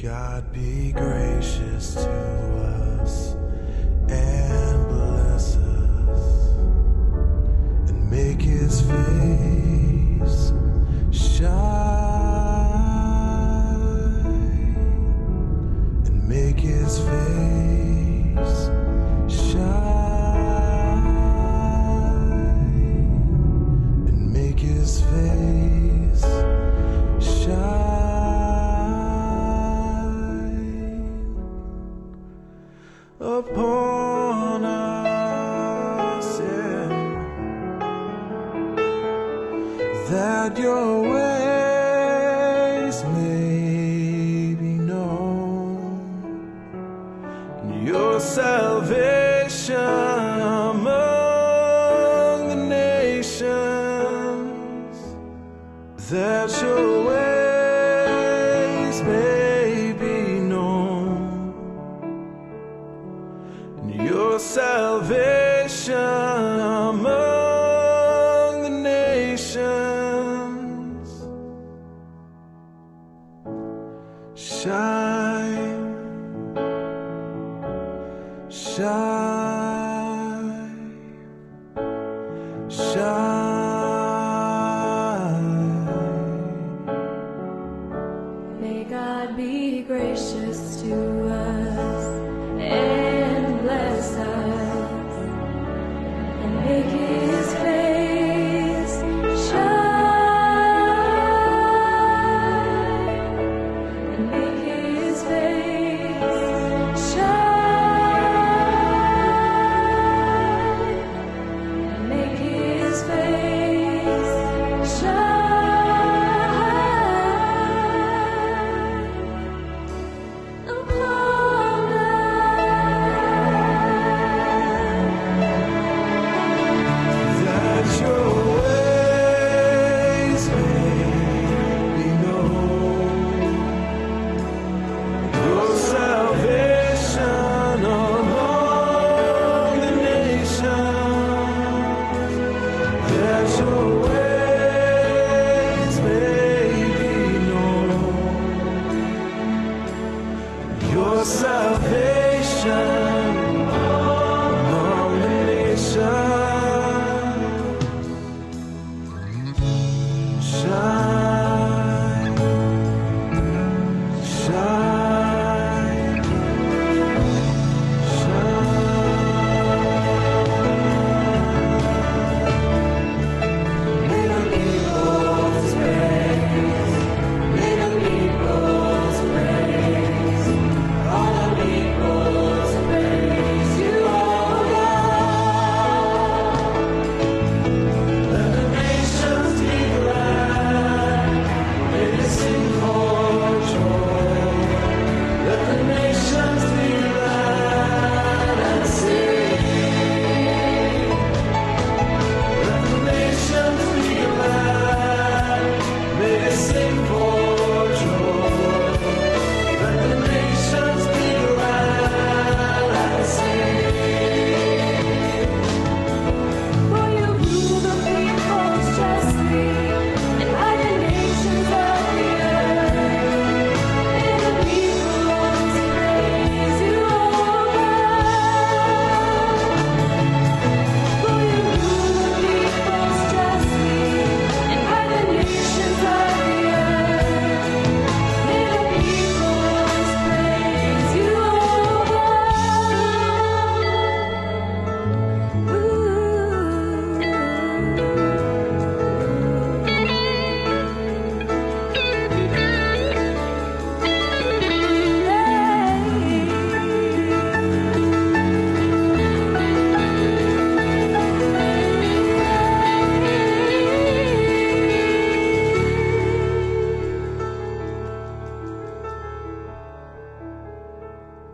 God be gracious to us and bless us and make his face shine and make his face shine and make his face shine upon us, yeah. That your ways may be known, your salvation among the nations, that your ways may be known, your salvation among the nations. Shine, shine, shine. May God be gracious to us and bless us and make his face shine and make his face shine and make his face shine upon That your ways may be known, your salvation among the nations. That your ways may be known, your salvation among the nations. Shine, shine, shine. May the peoples praise, may the peoples praise, all the peoples praise you, O God. Let the nations be glad, may they sing for joy. Let the nations be glad and sing. Let the nations be glad, may they sing for joy. Let the nations be glad and sing. For you rule the peoples justly and hide the nations of the earth. May the peoples praise you, O God. For you rule the peoples justly and hide the nations of the earth. May the peoples praise you, O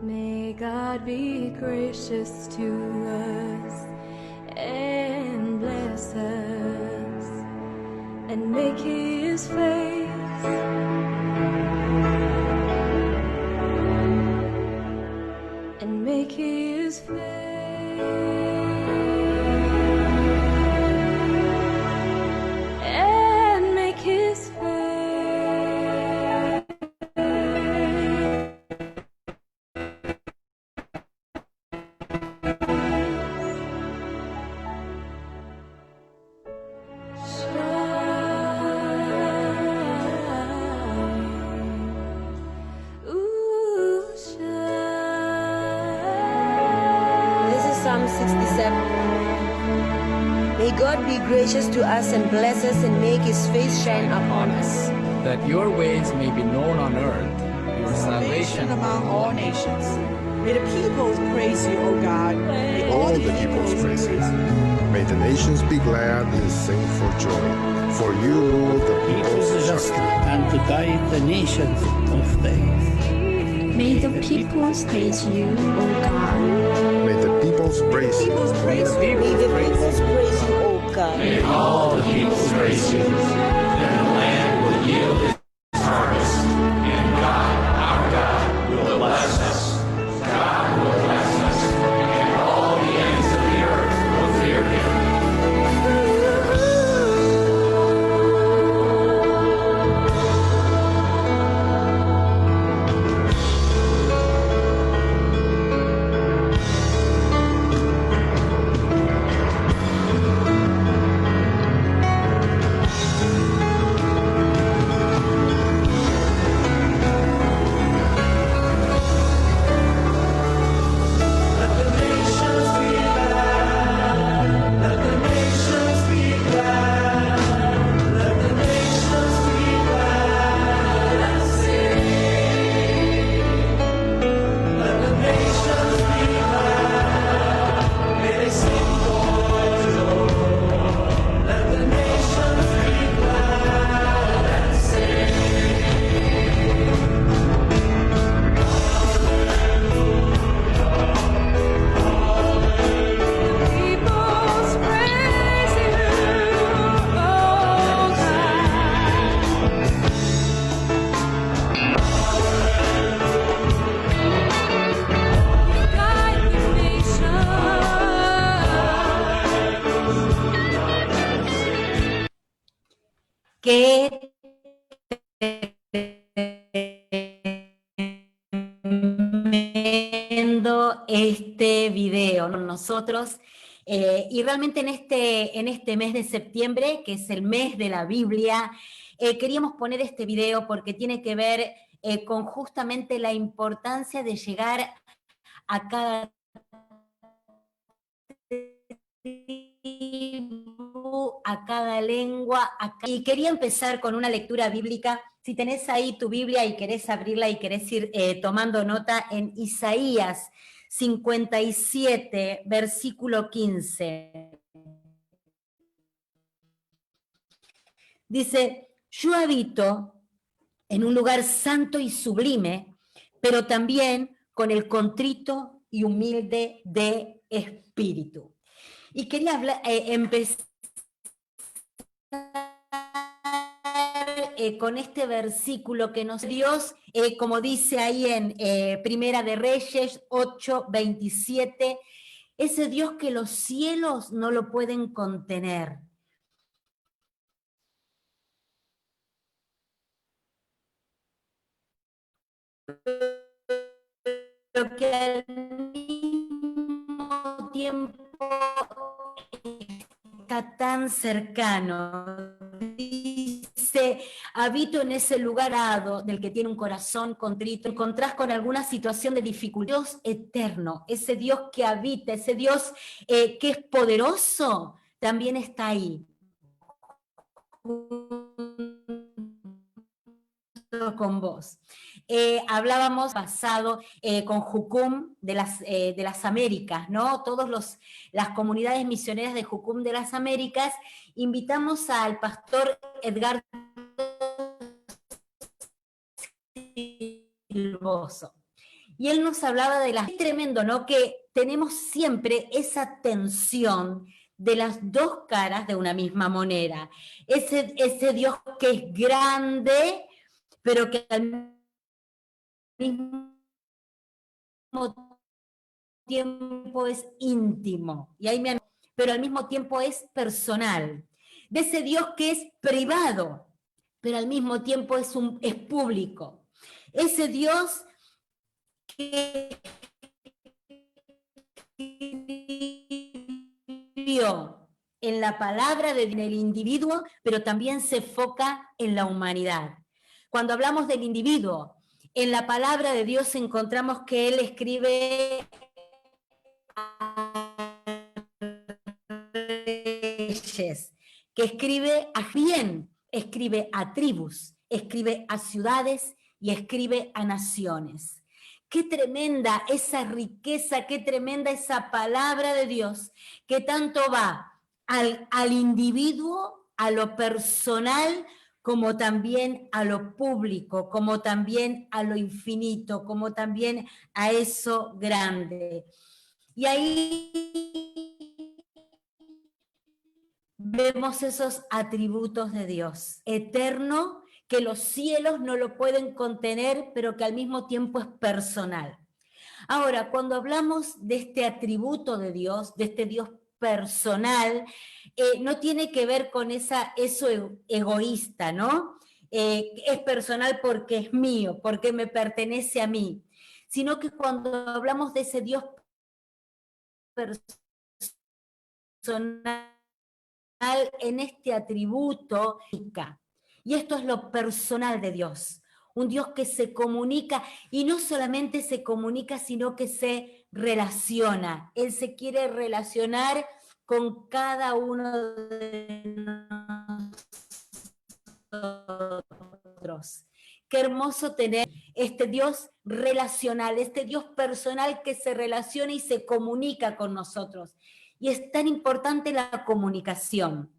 May God be gracious to us and bless us and make his face and make his face and make his face Psalm 67. May God be gracious to us and bless us and make his face shine upon us. that your ways may be known on earth, your salvation among all nations. May the peoples praise you, O God. May All the peoples praise you. May the nations be glad and sing for joy. For you rule the peoples justly. and to guide the nations of the earth. May the peoples praise you, O God. May the peoples praise you. Praise you. May the peoples praise you, O God. Let the nations be glad. Let the nations be glad. Let the nations be glad and sing. Let the nations be glad. May they sing for joy. Let the nations be glad and sing. Peoples praise you, O God. Guide the nation. Que viendo este video nosotros y realmente en este mes de septiembre, que es el mes de la Biblia, queríamos poner este video porque tiene que ver con justamente la importancia de llegar a cada tribu, a cada lengua, y quería empezar con una lectura bíblica. Si tenés ahí tu Biblia y querés abrirla y querés ir tomando nota, en Isaías 57, versículo 15. Dice, yo habito en un lugar santo y sublime, pero también con el contrito y humilde de espíritu. Y quería empezar con este versículo que nos Dios, como dice ahí en Primera de Reyes 8:27, ese Dios que los cielos no lo pueden contener. Pero que al mismo tiempo está tan cercano. Dice, habito en ese lugar del que tiene un corazón contrito. Encontrás con alguna situación de dificultad. Dios eterno, ese Dios que habita, ese Dios que es poderoso, también está ahí. Con vos. Hablábamos pasado con Jucum de las Américas, ¿no? Las comunidades misioneras de Jucum de las Américas. Invitamos al pastor Edgar Silvoso. Y él nos hablaba de es tremendo, ¿no? Que tenemos siempre esa tensión de las dos caras de una misma moneda. Ese Dios que es grande, pero que al mismo tiempo es íntimo, pero al mismo tiempo es personal. De ese Dios que es privado, pero al mismo tiempo es público. Ese Dios que vivió en la palabra en el individuo, pero también se enfoca en la humanidad. Cuando hablamos del individuo, en la palabra de Dios encontramos que Él escribe a reyes, que escribe a bien, escribe a tribus, escribe a ciudades y escribe a naciones. Qué tremenda esa riqueza, qué tremenda esa palabra de Dios, que tanto va al individuo, a lo personal, como también a lo público, como también a lo infinito, como también a eso grande. Y ahí vemos esos atributos de Dios, eterno, que los cielos no lo pueden contener, pero que al mismo tiempo es personal. Ahora, cuando hablamos de este atributo de Dios, de este Dios personal, no tiene que ver con eso egoísta, ¿no? Es personal porque es mío, porque me pertenece a mí, sino que cuando hablamos de ese Dios personal en este atributo, y esto es lo personal de Dios, un Dios que se comunica, y no solamente se comunica, sino que se relaciona. Él se quiere relacionar con cada uno de nosotros. Qué hermoso tener este Dios relacional, este Dios personal que se relaciona y se comunica con nosotros. Y es tan importante la comunicación.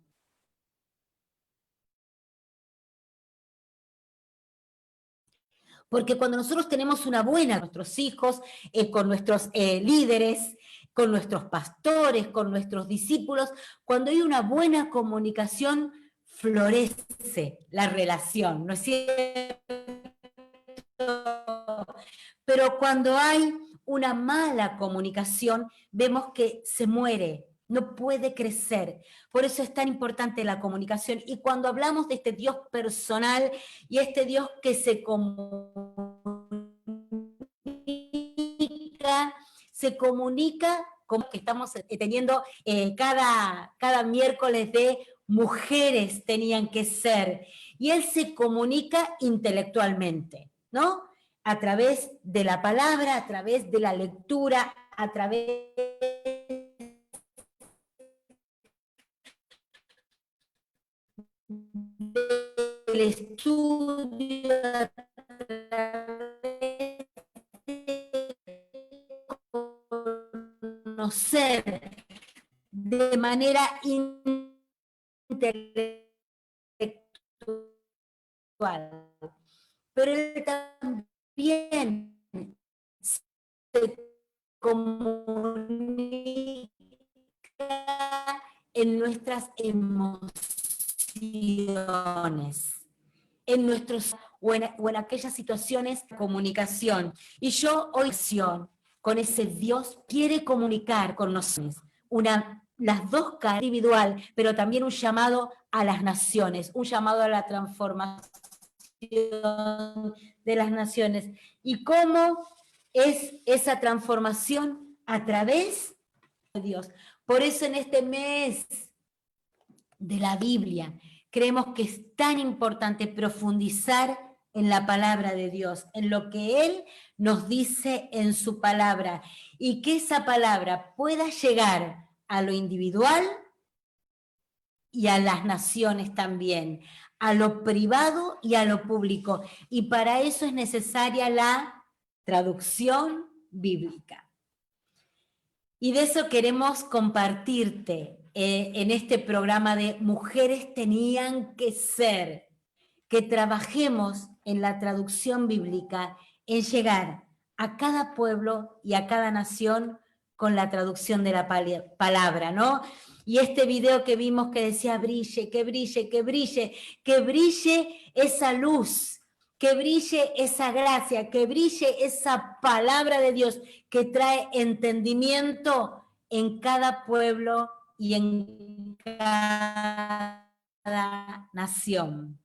Porque cuando nosotros tenemos una buena con nuestros hijos, con nuestros líderes, con nuestros pastores, con nuestros discípulos, cuando hay una buena comunicación, florece la relación, ¿no es cierto? Pero cuando hay una mala comunicación, vemos que se muere, no puede crecer. Por eso es tan importante la comunicación. Y cuando hablamos de este Dios personal y este Dios que se comunica como que estamos teniendo cada miércoles de mujeres tenían que ser. Y Él se comunica intelectualmente, ¿no? A través de la palabra, a través de la lectura, a través del estudio, a través de conocer de manera intelectual. Pero Él también se comunica en nuestras emociones, en nuestros o en aquellas situaciones de comunicación. Y yo hoy con ese Dios quiere comunicar con nosotros. Las dos caras individual, pero también un llamado a las naciones, un llamado a la transformación de las naciones. ¿Y cómo es esa transformación? A través de Dios. Por eso en este mes de la Biblia creemos que es tan importante profundizar en la palabra de Dios, en lo que Él nos dice en su palabra, y que esa palabra pueda llegar a lo individual y a las naciones también, a lo privado y a lo público. Y para eso es necesaria la traducción bíblica. Y de eso queremos compartirte en este programa de Mujeres Tenían que Ser, que trabajemos en la traducción bíblica, en llegar a cada pueblo y a cada nación con la traducción de la palabra, ¿no? Y este video que vimos que decía brille, que brille, que brille, que brille esa luz, que brille esa gracia, que brille esa palabra de Dios que trae entendimiento en cada pueblo y en cada nación.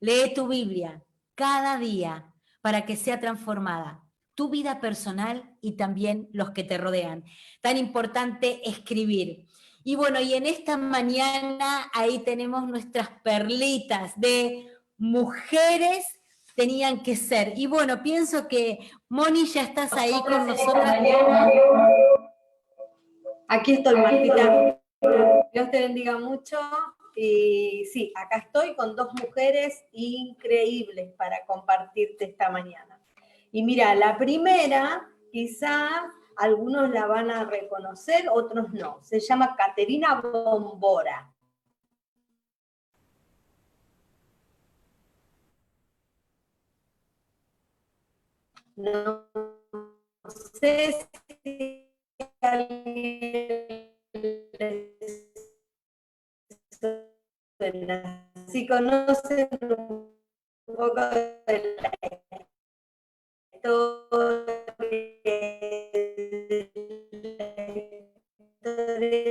Lee tu Biblia cada día para que sea transformada tu vida personal y también los que te rodean. Tan importante escribir. Y bueno, y en esta mañana ahí tenemos nuestras perlitas de mujeres tenían que ser. Y bueno, pienso que Moni ya estás ahí con nosotros. Aquí estoy, Martita. Dios te bendiga mucho. Y sí, acá estoy con dos mujeres increíbles para compartirte esta mañana. Y mira, la primera, quizá algunos la van a reconocer, otros no. Se llama Caterina Bombora. No sé si alguien les suena. Si conocen un poco de la historia de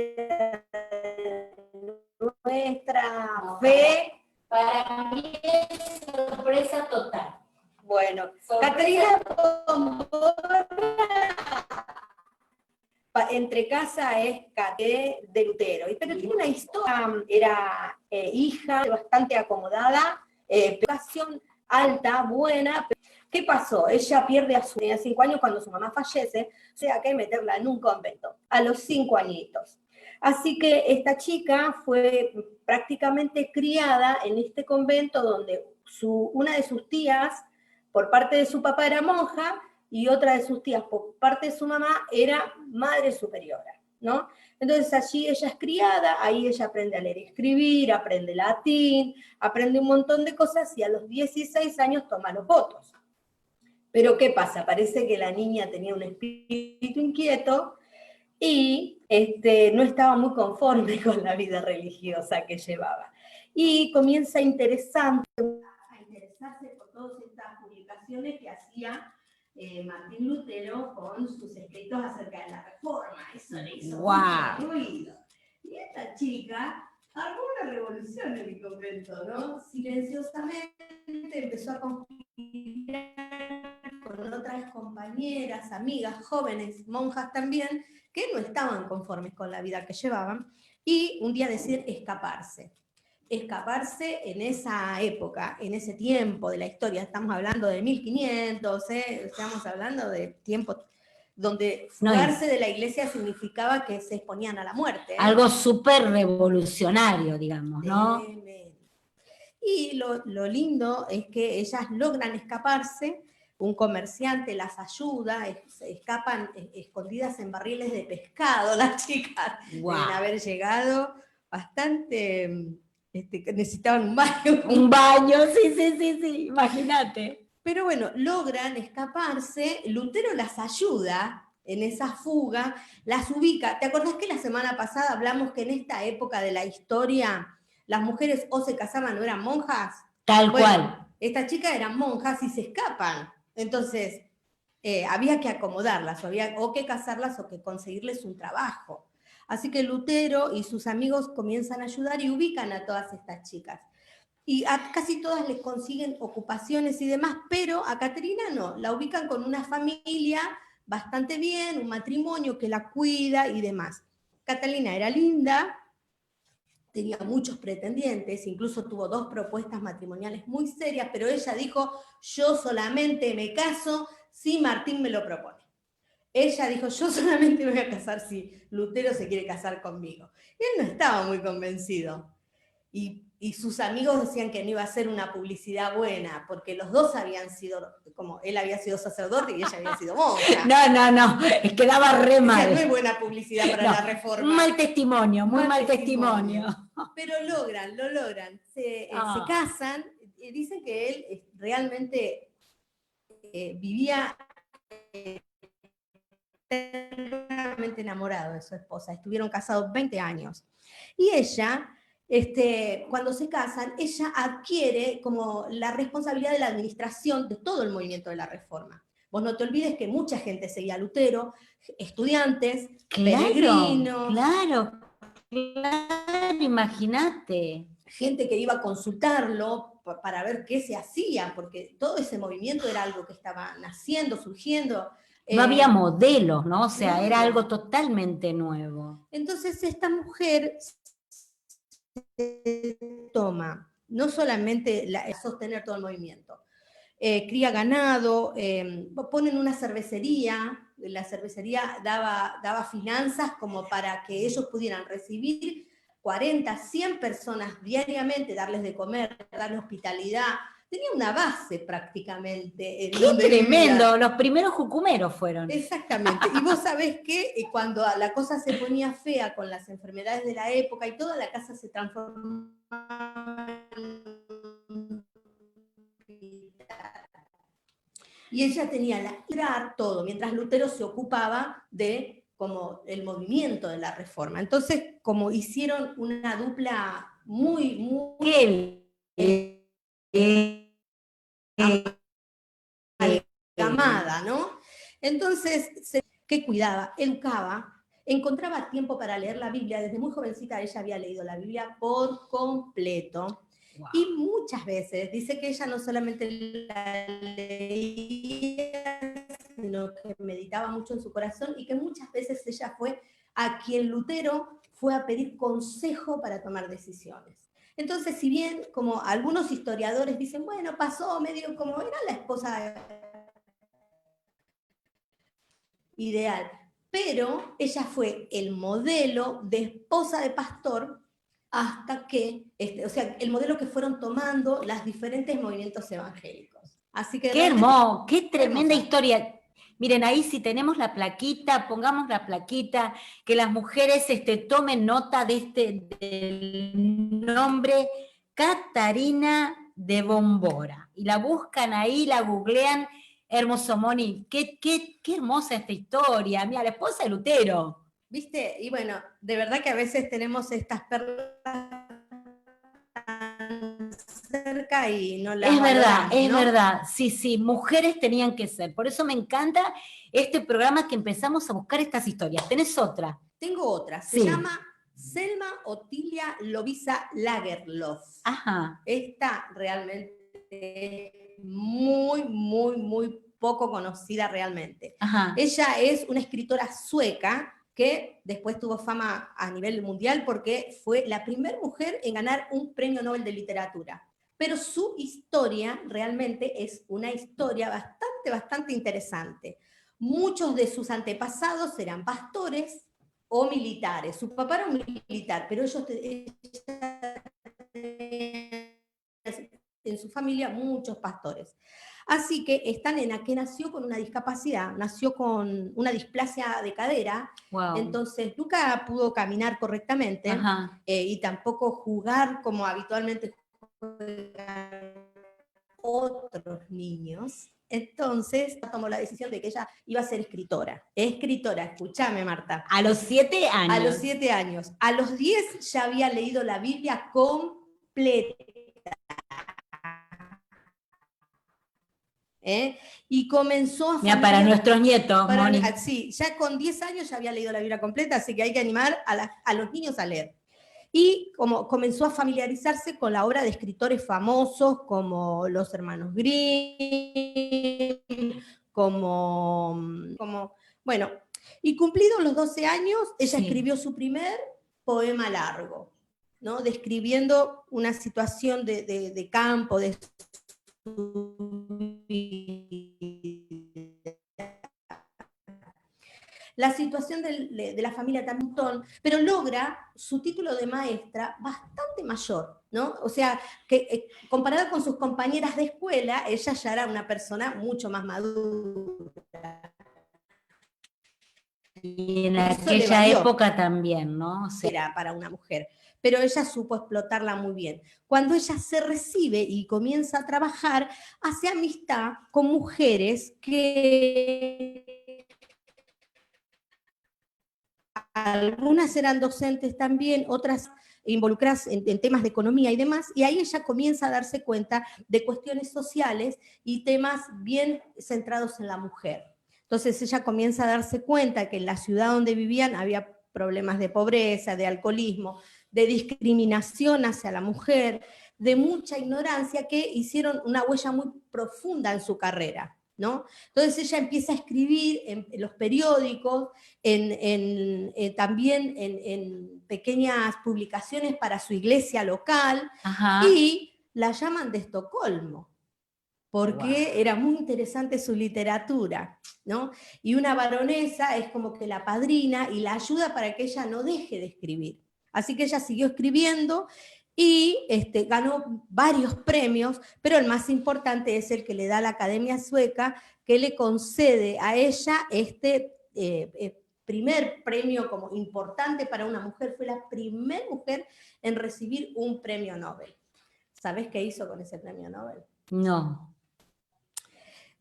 nuestra fe. Para mí es sorpresa total. Bueno, Sorpresa. Caterina Bombora, entre casa es Caté de Lutero, pero tiene una historia, era hija bastante acomodada, educación alta, buena. ¿Qué pasó? Ella pierde a su niña de 5 años cuando su mamá fallece, o sea que meterla en un convento, a los 5 añitos. Así que esta chica fue prácticamente criada en este convento donde una de sus tías, por parte de su papá, era monja, y otra de sus tías, por parte de su mamá, era madre superiora, ¿no? Entonces allí ella es criada, ahí ella aprende a leer y escribir, aprende latín, aprende un montón de cosas y a los 16 años toma los votos. Pero ¿qué pasa? Parece que la niña tenía un espíritu inquieto y no estaba muy conforme con la vida religiosa que llevaba. Y comienza a interesarse por todas estas publicaciones que hacía Martín Lutero con sus escritos acerca de la Reforma. Eso le hizo mucho ruido. Y esta chica armó una revolución en el convento, ¿no? Silenciosamente empezó a conspirar con otras compañeras, amigas, jóvenes, monjas también, que no estaban conformes con la vida que llevaban, y un día deciden escaparse en esa época, en ese tiempo de la historia. Estamos hablando de 1500, estamos hablando de tiempos donde fugarse de la iglesia significaba que se exponían a la muerte. Algo súper revolucionario, digamos, ¿no? Y lo lindo es que ellas logran escaparse, un comerciante las ayuda, escapan escondidas en barriles de pescado las chicas. Wow. Deben haber llegado bastante... necesitaban un baño. Un baño, sí, imagínate. Pero bueno, logran escaparse, Lutero las ayuda en esa fuga, las ubica. ¿Te acordás que la semana pasada hablamos que en esta época de la historia las mujeres o se casaban o eran monjas? Tal cual. Estas chicas eran monjas y se escapan. Entonces, había que acomodarlas, o que casarlas o que conseguirles un trabajo. Así que Lutero y sus amigos comienzan a ayudar y ubican a todas estas chicas. Y a casi todas les consiguen ocupaciones y demás, pero a Caterina no, la ubican con una familia bastante bien, un matrimonio que la cuida y demás. Catalina era linda, tenía muchos pretendientes, incluso tuvo 2 propuestas matrimoniales muy serias, pero ella dijo, yo solamente me caso si Martín me lo propone. Ella dijo, yo solamente me voy a casar si Lutero se quiere casar conmigo. Y él no estaba muy convencido. Y sus amigos decían que no iba a ser una publicidad buena, porque los dos habían sido, como él había sido sacerdote y ella había sido monja. No, es que daba re mal. No es buena publicidad para la Reforma. Un mal testimonio, muy mal testimonio. Pero lo logran. Se casan, y dicen que él realmente vivía eternamente enamorado de su esposa. Estuvieron casados 20 años. Y ella... cuando se casan, ella adquiere como la responsabilidad de la administración de todo el movimiento de la Reforma. Vos no te olvides que mucha gente seguía a Lutero, estudiantes, peregrinos. Claro, imagínate. Gente que iba a consultarlo para ver qué se hacía, porque todo ese movimiento era algo que estaba naciendo, surgiendo. No había modelos, ¿no? O sea, era algo totalmente nuevo. Entonces esta mujer toma no solamente sostener todo el movimiento, cría ganado, ponen una cervecería la cervecería daba finanzas como para que ellos pudieran recibir 40, 100 personas diariamente, darles de comer, darles hospitalidad. Tenía una base prácticamente. En ¡Qué donde tremendo! vivía. Los primeros jucumeros fueron. Exactamente. Y vos sabés que cuando la cosa se ponía fea con las enfermedades de la época y toda la casa se transformaba en... Y ella tenía la tirar todo, mientras Lutero se ocupaba de como el movimiento de la reforma. Entonces, como hicieron una dupla muy amalgamada, ¿no? Entonces, ¿qué cuidaba? Educaba, encontraba tiempo para leer la Biblia. Desde muy jovencita ella había leído la Biblia por completo. Wow. Y muchas veces dice que ella no solamente la leía, sino que meditaba mucho en su corazón y que muchas veces ella fue a quien Lutero fue a pedir consejo para tomar decisiones. Entonces, si bien como algunos historiadores dicen, bueno, pasó medio como era la esposa ideal, pero ella fue el modelo de esposa de pastor hasta que, o sea, el modelo que fueron tomando los diferentes movimientos evangélicos. Así que ¡Qué hermoso! ¡Qué hermosa. tremenda historia! Miren, ahí si tenemos la plaquita, pongamos la plaquita, que las mujeres tomen nota del nombre Catarina de Bombora. Y la buscan ahí, la googlean. Hermoso, Moni. Qué hermosa esta historia. Mira, la esposa de Lutero. ¿Viste? Y bueno, de verdad que a veces tenemos estas perlas tan cerca y no las valoramos, Es ¿no? verdad, sí, mujeres tenían que ser. Por eso me encanta este programa que empezamos a buscar estas historias. ¿Tenés otra? Tengo otra, se Sí. llama Selma Otilia Lovisa Lagerlof. Ajá. Esta realmente es muy poco conocida realmente. Ajá. Ella es una escritora sueca que después tuvo fama a nivel mundial porque fue la primera mujer en ganar un premio Nobel de literatura. Pero su historia realmente es una historia bastante interesante. Muchos de sus antepasados eran pastores o militares. Su papá era un militar, pero ellos en su familia muchos pastores. Así que esta nena que nació con una discapacidad, nació con una displasia de cadera, Wow. entonces nunca pudo caminar correctamente y tampoco jugar como habitualmente juegan otros niños. Entonces tomó la decisión de que ella iba a ser escritora. Escritora, escúchame, Marta. A los 7 años. A los 7 años. A los 10 ya había leído la Biblia completa. Y comenzó a... Mira, para nuestros nietos, Moni. Sí, ya con 10 años ya había leído la Biblia completa, así que hay que animar a los niños a leer. Y como comenzó a familiarizarse con la obra de escritores famosos como los hermanos Grimm, bueno, y cumplidos los 12 años, ella escribió su primer poema largo, ¿no? Describiendo una situación de campo, de la situación de la familia también, pero logra su título de maestra bastante mayor, ¿no? O sea, que comparada con sus compañeras de escuela, ella ya era una persona mucho más madura. Y en aquella época también, ¿no? O sea, era para una mujer, pero ella supo explotarla muy bien. Cuando ella se recibe y comienza a trabajar, hace amistad con mujeres que algunas eran docentes también, otras involucradas en temas de economía y demás, y ahí ella comienza a darse cuenta de cuestiones sociales y temas bien centrados en la mujer. Entonces ella comienza a darse cuenta que en la ciudad donde vivían había problemas de pobreza, de alcoholismo, de discriminación hacia la mujer, de mucha ignorancia que hicieron una huella muy profunda en su carrera, ¿no? Entonces ella empieza a escribir en los periódicos, también en pequeñas publicaciones para su iglesia local, y la llaman de Estocolmo. porque era muy interesante su literatura, ¿no? Y una baronesa es como que la padrina y la ayuda para que ella no deje de escribir. Así que ella siguió escribiendo y ganó varios premios, pero el más importante es el que le da la Academia Sueca, que le concede a ella primer premio como importante para una mujer. Fue la primera mujer en recibir un premio Nobel. ¿Sabés qué hizo con ese premio Nobel? No.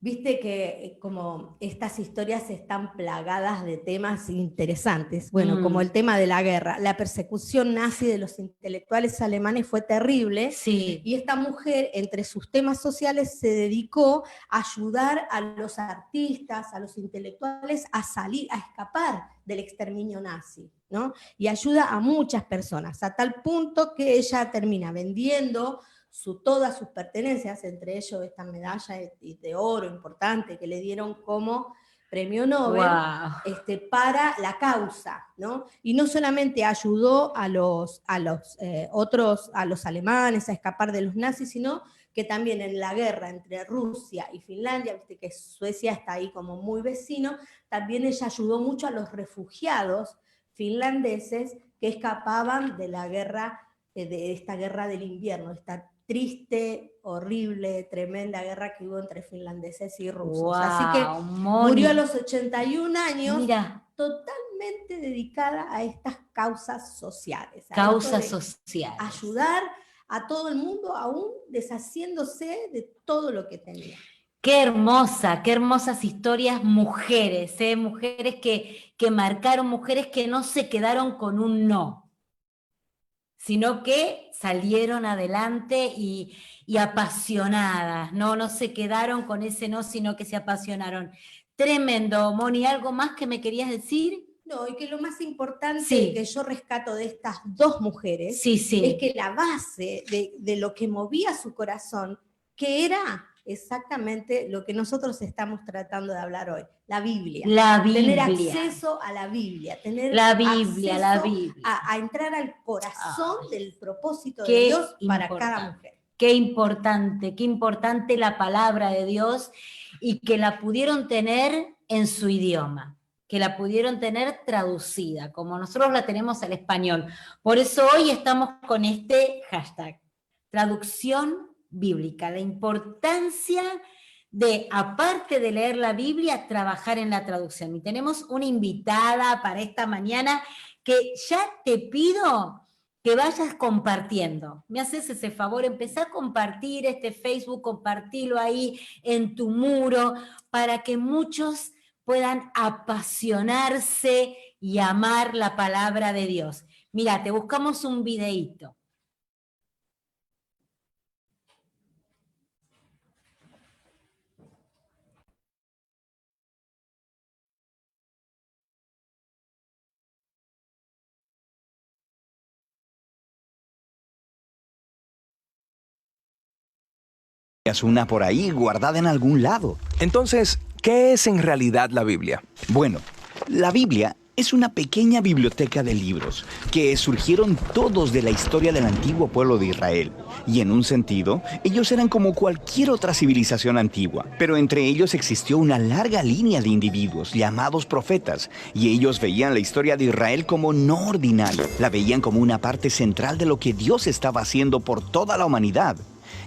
Viste que como estas historias están plagadas de temas interesantes, bueno, como el tema de la guerra. La persecución nazi de los intelectuales alemanes fue terrible, Sí. y esta mujer, entre sus temas sociales, se dedicó a ayudar a los artistas, a los intelectuales a salir, a escapar del exterminio nazi, ¿no? Y ayuda a muchas personas, a tal punto que ella termina vendiendo todas sus pertenencias, entre ellos esta medalla de oro importante que le dieron como premio Nobel, Wow. para la causa, ¿no? Y no solamente ayudó a los alemanes a escapar de los nazis, sino que también en la guerra entre Rusia y Finlandia, viste que Suecia está ahí como muy vecino, también ella ayudó mucho a los refugiados finlandeses que escapaban de la guerra, de esta guerra del invierno, esta triste, horrible, tremenda guerra que hubo entre finlandeses y rusos. Wow, Así que Moni. murió a los 81 años, Mira, totalmente dedicada a estas causas sociales. a causas esto de sociales. Ayudar a todo el mundo, aún deshaciéndose de todo lo que tenía. Qué hermosas historias, mujeres, mujeres que marcaron, mujeres que no se quedaron con un no, sino que salieron adelante y apasionadas, no se quedaron con ese no, sino que se apasionaron. Tremendo, Moni, ¿algo más que me querías decir? No, y que lo más importante Sí. que yo rescato de estas dos mujeres Sí, sí. es que la base de lo que movía su corazón, que era exactamente lo que nosotros estamos tratando de hablar hoy, la Biblia. La Tener Biblia. acceso a la Biblia, tener La Biblia, acceso la Biblia. a entrar al corazón del propósito de Qué Dios para importante. cada mujer. Qué importante la palabra de Dios, y que la pudieron tener en su idioma, que la pudieron tener traducida, como nosotros la tenemos al español. Por eso hoy estamos con este hashtag, traducción bíblica, la importancia de, aparte de leer la Biblia, trabajar en la traducción. Y tenemos una invitada para esta mañana que ya te pido que vayas compartiendo. Me haces ese favor, empezá a compartir este Facebook, compartirlo ahí en tu muro, para que muchos puedan apasionarse y amar la palabra de Dios. Mira, te buscamos un videíto. Una por ahí guardada en algún lado. Entonces, ¿qué es en realidad la Biblia? Bueno, la Biblia es una pequeña biblioteca de libros que surgieron todos de la historia del antiguo pueblo de Israel. Y en un sentido, ellos eran como cualquier otra civilización antigua. Pero entre ellos existió una larga línea de individuos llamados profetas, y ellos veían la historia de Israel como no ordinaria. La veían como una parte central de lo que Dios estaba haciendo por toda la humanidad.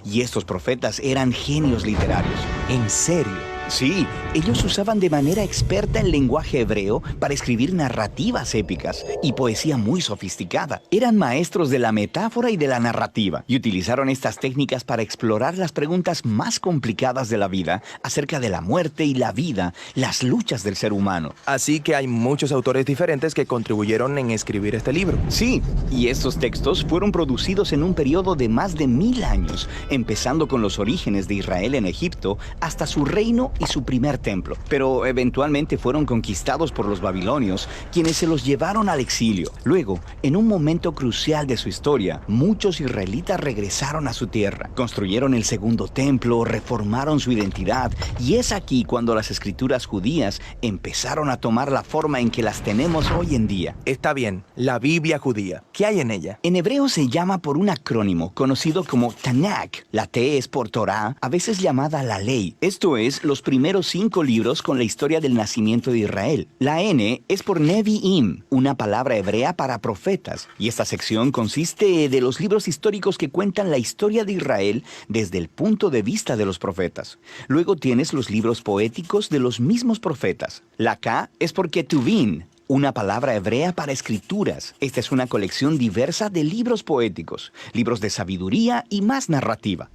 Y estos profetas eran genios literarios. ¿En serio? Sí, ellos usaban de manera experta el lenguaje hebreo para escribir narrativas épicas y poesía muy sofisticada. Eran maestros de la metáfora y de la narrativa, y utilizaron estas técnicas para explorar las preguntas más complicadas de la vida, acerca de la muerte y la vida, las luchas del ser humano. Así que hay muchos autores diferentes que contribuyeron en escribir este libro. Sí, y estos textos fueron producidos en un periodo de más de 1000 años, empezando con los orígenes de Israel en Egipto hasta su reino Salomón y su primer templo, pero eventualmente fueron conquistados por los babilonios, quienes se los llevaron al exilio. Luego, en un momento crucial de su historia, muchos israelitas regresaron a su tierra, construyeron el segundo templo, reformaron su identidad, y es aquí cuando las escrituras judías empezaron a tomar la forma en que las tenemos hoy en día. Está bien, la Biblia judía. ¿Qué hay en ella? En hebreo se llama por un acrónimo conocido como Tanakh. La T es por Torah, a veces llamada la ley. Esto es, los primeros 5 libros con la historia del nacimiento de Israel. La N es por Nevi'im, una palabra hebrea para profetas. Y esta sección consiste de los libros históricos que cuentan la historia de Israel desde el punto de vista de los profetas. Luego tienes los libros poéticos de los mismos profetas. La K es por Ketuvim, una palabra hebrea para escrituras. Esta es una colección diversa de libros poéticos, libros de sabiduría y más narrativa.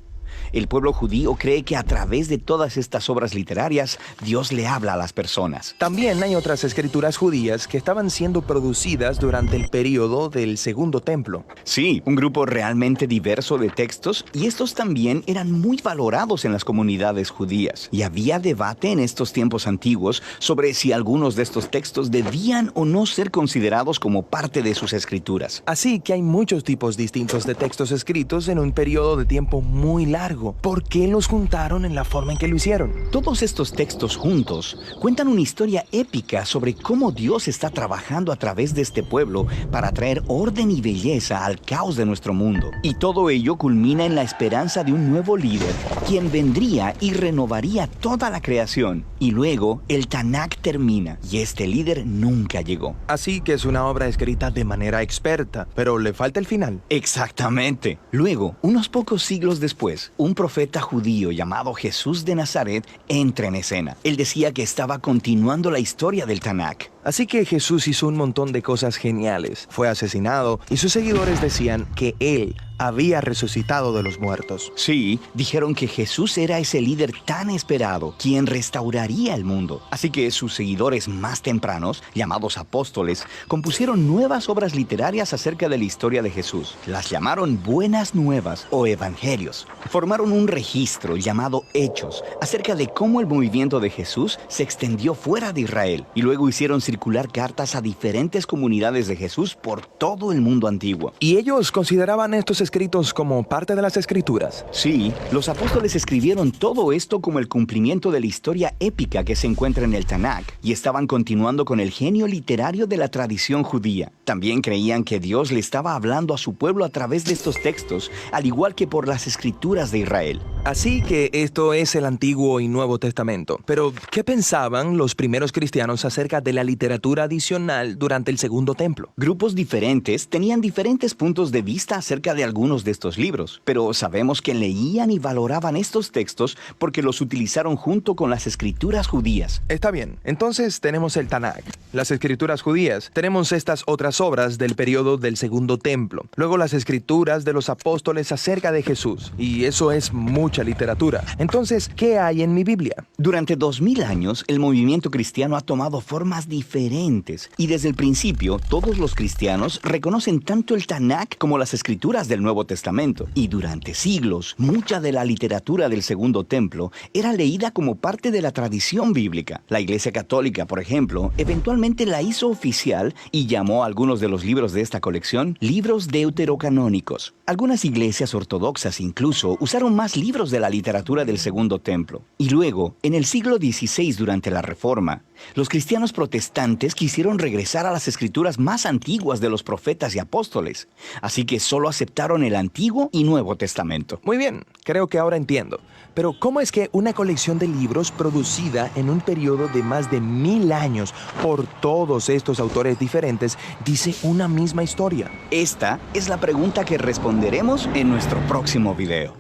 El pueblo judío cree que a través de todas estas obras literarias, Dios le habla a las personas. También hay otras escrituras judías que estaban siendo producidas durante el período del Segundo Templo. Sí, un grupo realmente diverso de textos, y estos también eran muy valorados en las comunidades judías. Y había debate en estos tiempos antiguos sobre si algunos de estos textos debían o no ser considerados como parte de sus escrituras. Así que hay muchos tipos distintos de textos escritos en un periodo de tiempo muy largo. ¿Por qué los juntaron en la forma en que lo hicieron? Todos estos textos juntos cuentan una historia épica sobre cómo Dios está trabajando a través de este pueblo para traer orden y belleza al caos de nuestro mundo. Y todo ello culmina en la esperanza de un nuevo líder, quien vendría y renovaría toda la creación. Y luego el Tanakh termina, y este líder nunca llegó. Así que es una obra escrita de manera experta, pero le falta el final. Exactamente. Luego, unos pocos siglos después, un profeta judío llamado Jesús de Nazaret entra en escena. Él decía que estaba continuando la historia del Tanakh. Así que Jesús hizo un montón de cosas geniales. Fue asesinado y sus seguidores decían que él había resucitado de los muertos. Sí, dijeron que Jesús era ese líder tan esperado, quien restauraría el mundo. Así que sus seguidores más tempranos, llamados apóstoles, compusieron nuevas obras literarias acerca de la historia de Jesús. Las llamaron Buenas Nuevas o Evangelios. Formaron un registro llamado Hechos acerca de cómo el movimiento de Jesús se extendió fuera de Israel, y luego hicieron circular cartas a diferentes comunidades de Jesús por todo el mundo antiguo. ¿Y ellos consideraban estos escritos como parte de las escrituras? Sí, los apóstoles escribieron todo esto como el cumplimiento de la historia épica que se encuentra en el Tanakh, y estaban continuando con el genio literario de la tradición judía. También creían que Dios le estaba hablando a su pueblo a través de estos textos, al igual que por las escrituras de Israel. Así que esto es el Antiguo y Nuevo Testamento. Pero, ¿qué pensaban los primeros cristianos acerca de la literatura adicional durante el Segundo Templo? Grupos diferentes tenían diferentes puntos de vista acerca de algunos de estos libros, pero sabemos que leían y valoraban estos textos porque los utilizaron junto con las escrituras judías. Está bien, entonces tenemos el Tanakh, las escrituras judías, tenemos estas otras obras del periodo del Segundo Templo, luego las escrituras de los apóstoles acerca de Jesús, y eso es mucha literatura. Entonces, ¿qué hay en mi Biblia? Durante 2000 años, el movimiento cristiano ha tomado formas diferentes, y desde el principio, todos los cristianos reconocen tanto el Tanakh como las escrituras del Nuevo Testamento. Y durante siglos, mucha de la literatura del Segundo Templo era leída como parte de la tradición bíblica. La Iglesia Católica, por ejemplo, eventualmente la hizo oficial y llamó a algunos de los libros de esta colección libros deuterocanónicos. Algunas iglesias ortodoxas incluso usaron más libros de la literatura del Segundo Templo. Y luego, en el siglo XVI, durante la Reforma, los cristianos protestantes quisieron regresar a las escrituras más antiguas de los profetas y apóstoles, así que solo aceptaron el Antiguo y Nuevo Testamento. Muy bien, creo que ahora entiendo. Pero ¿cómo es que una colección de libros producida en un periodo de más de 1000 años por todos estos autores diferentes dice una misma historia? Esta es la pregunta que responderemos en nuestro próximo video.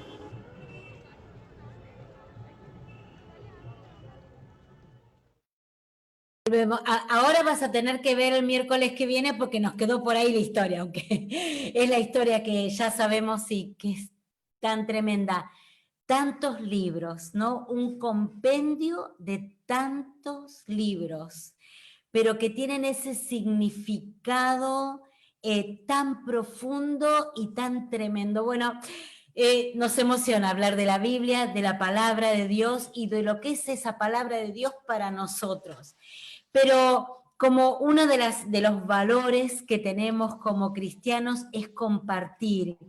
Ahora vas a tener que ver el miércoles que viene porque nos quedó por ahí la historia, aunque es la historia que ya sabemos y que es tan tremenda. Tantos libros, ¿no? Un compendio de tantos libros, pero que tienen ese significado tan profundo y tan tremendo. Bueno, Nos emociona hablar de la Biblia, de la palabra de Dios y de lo que es esa palabra de Dios para nosotros. Pero como uno de los valores que tenemos como cristianos es compartir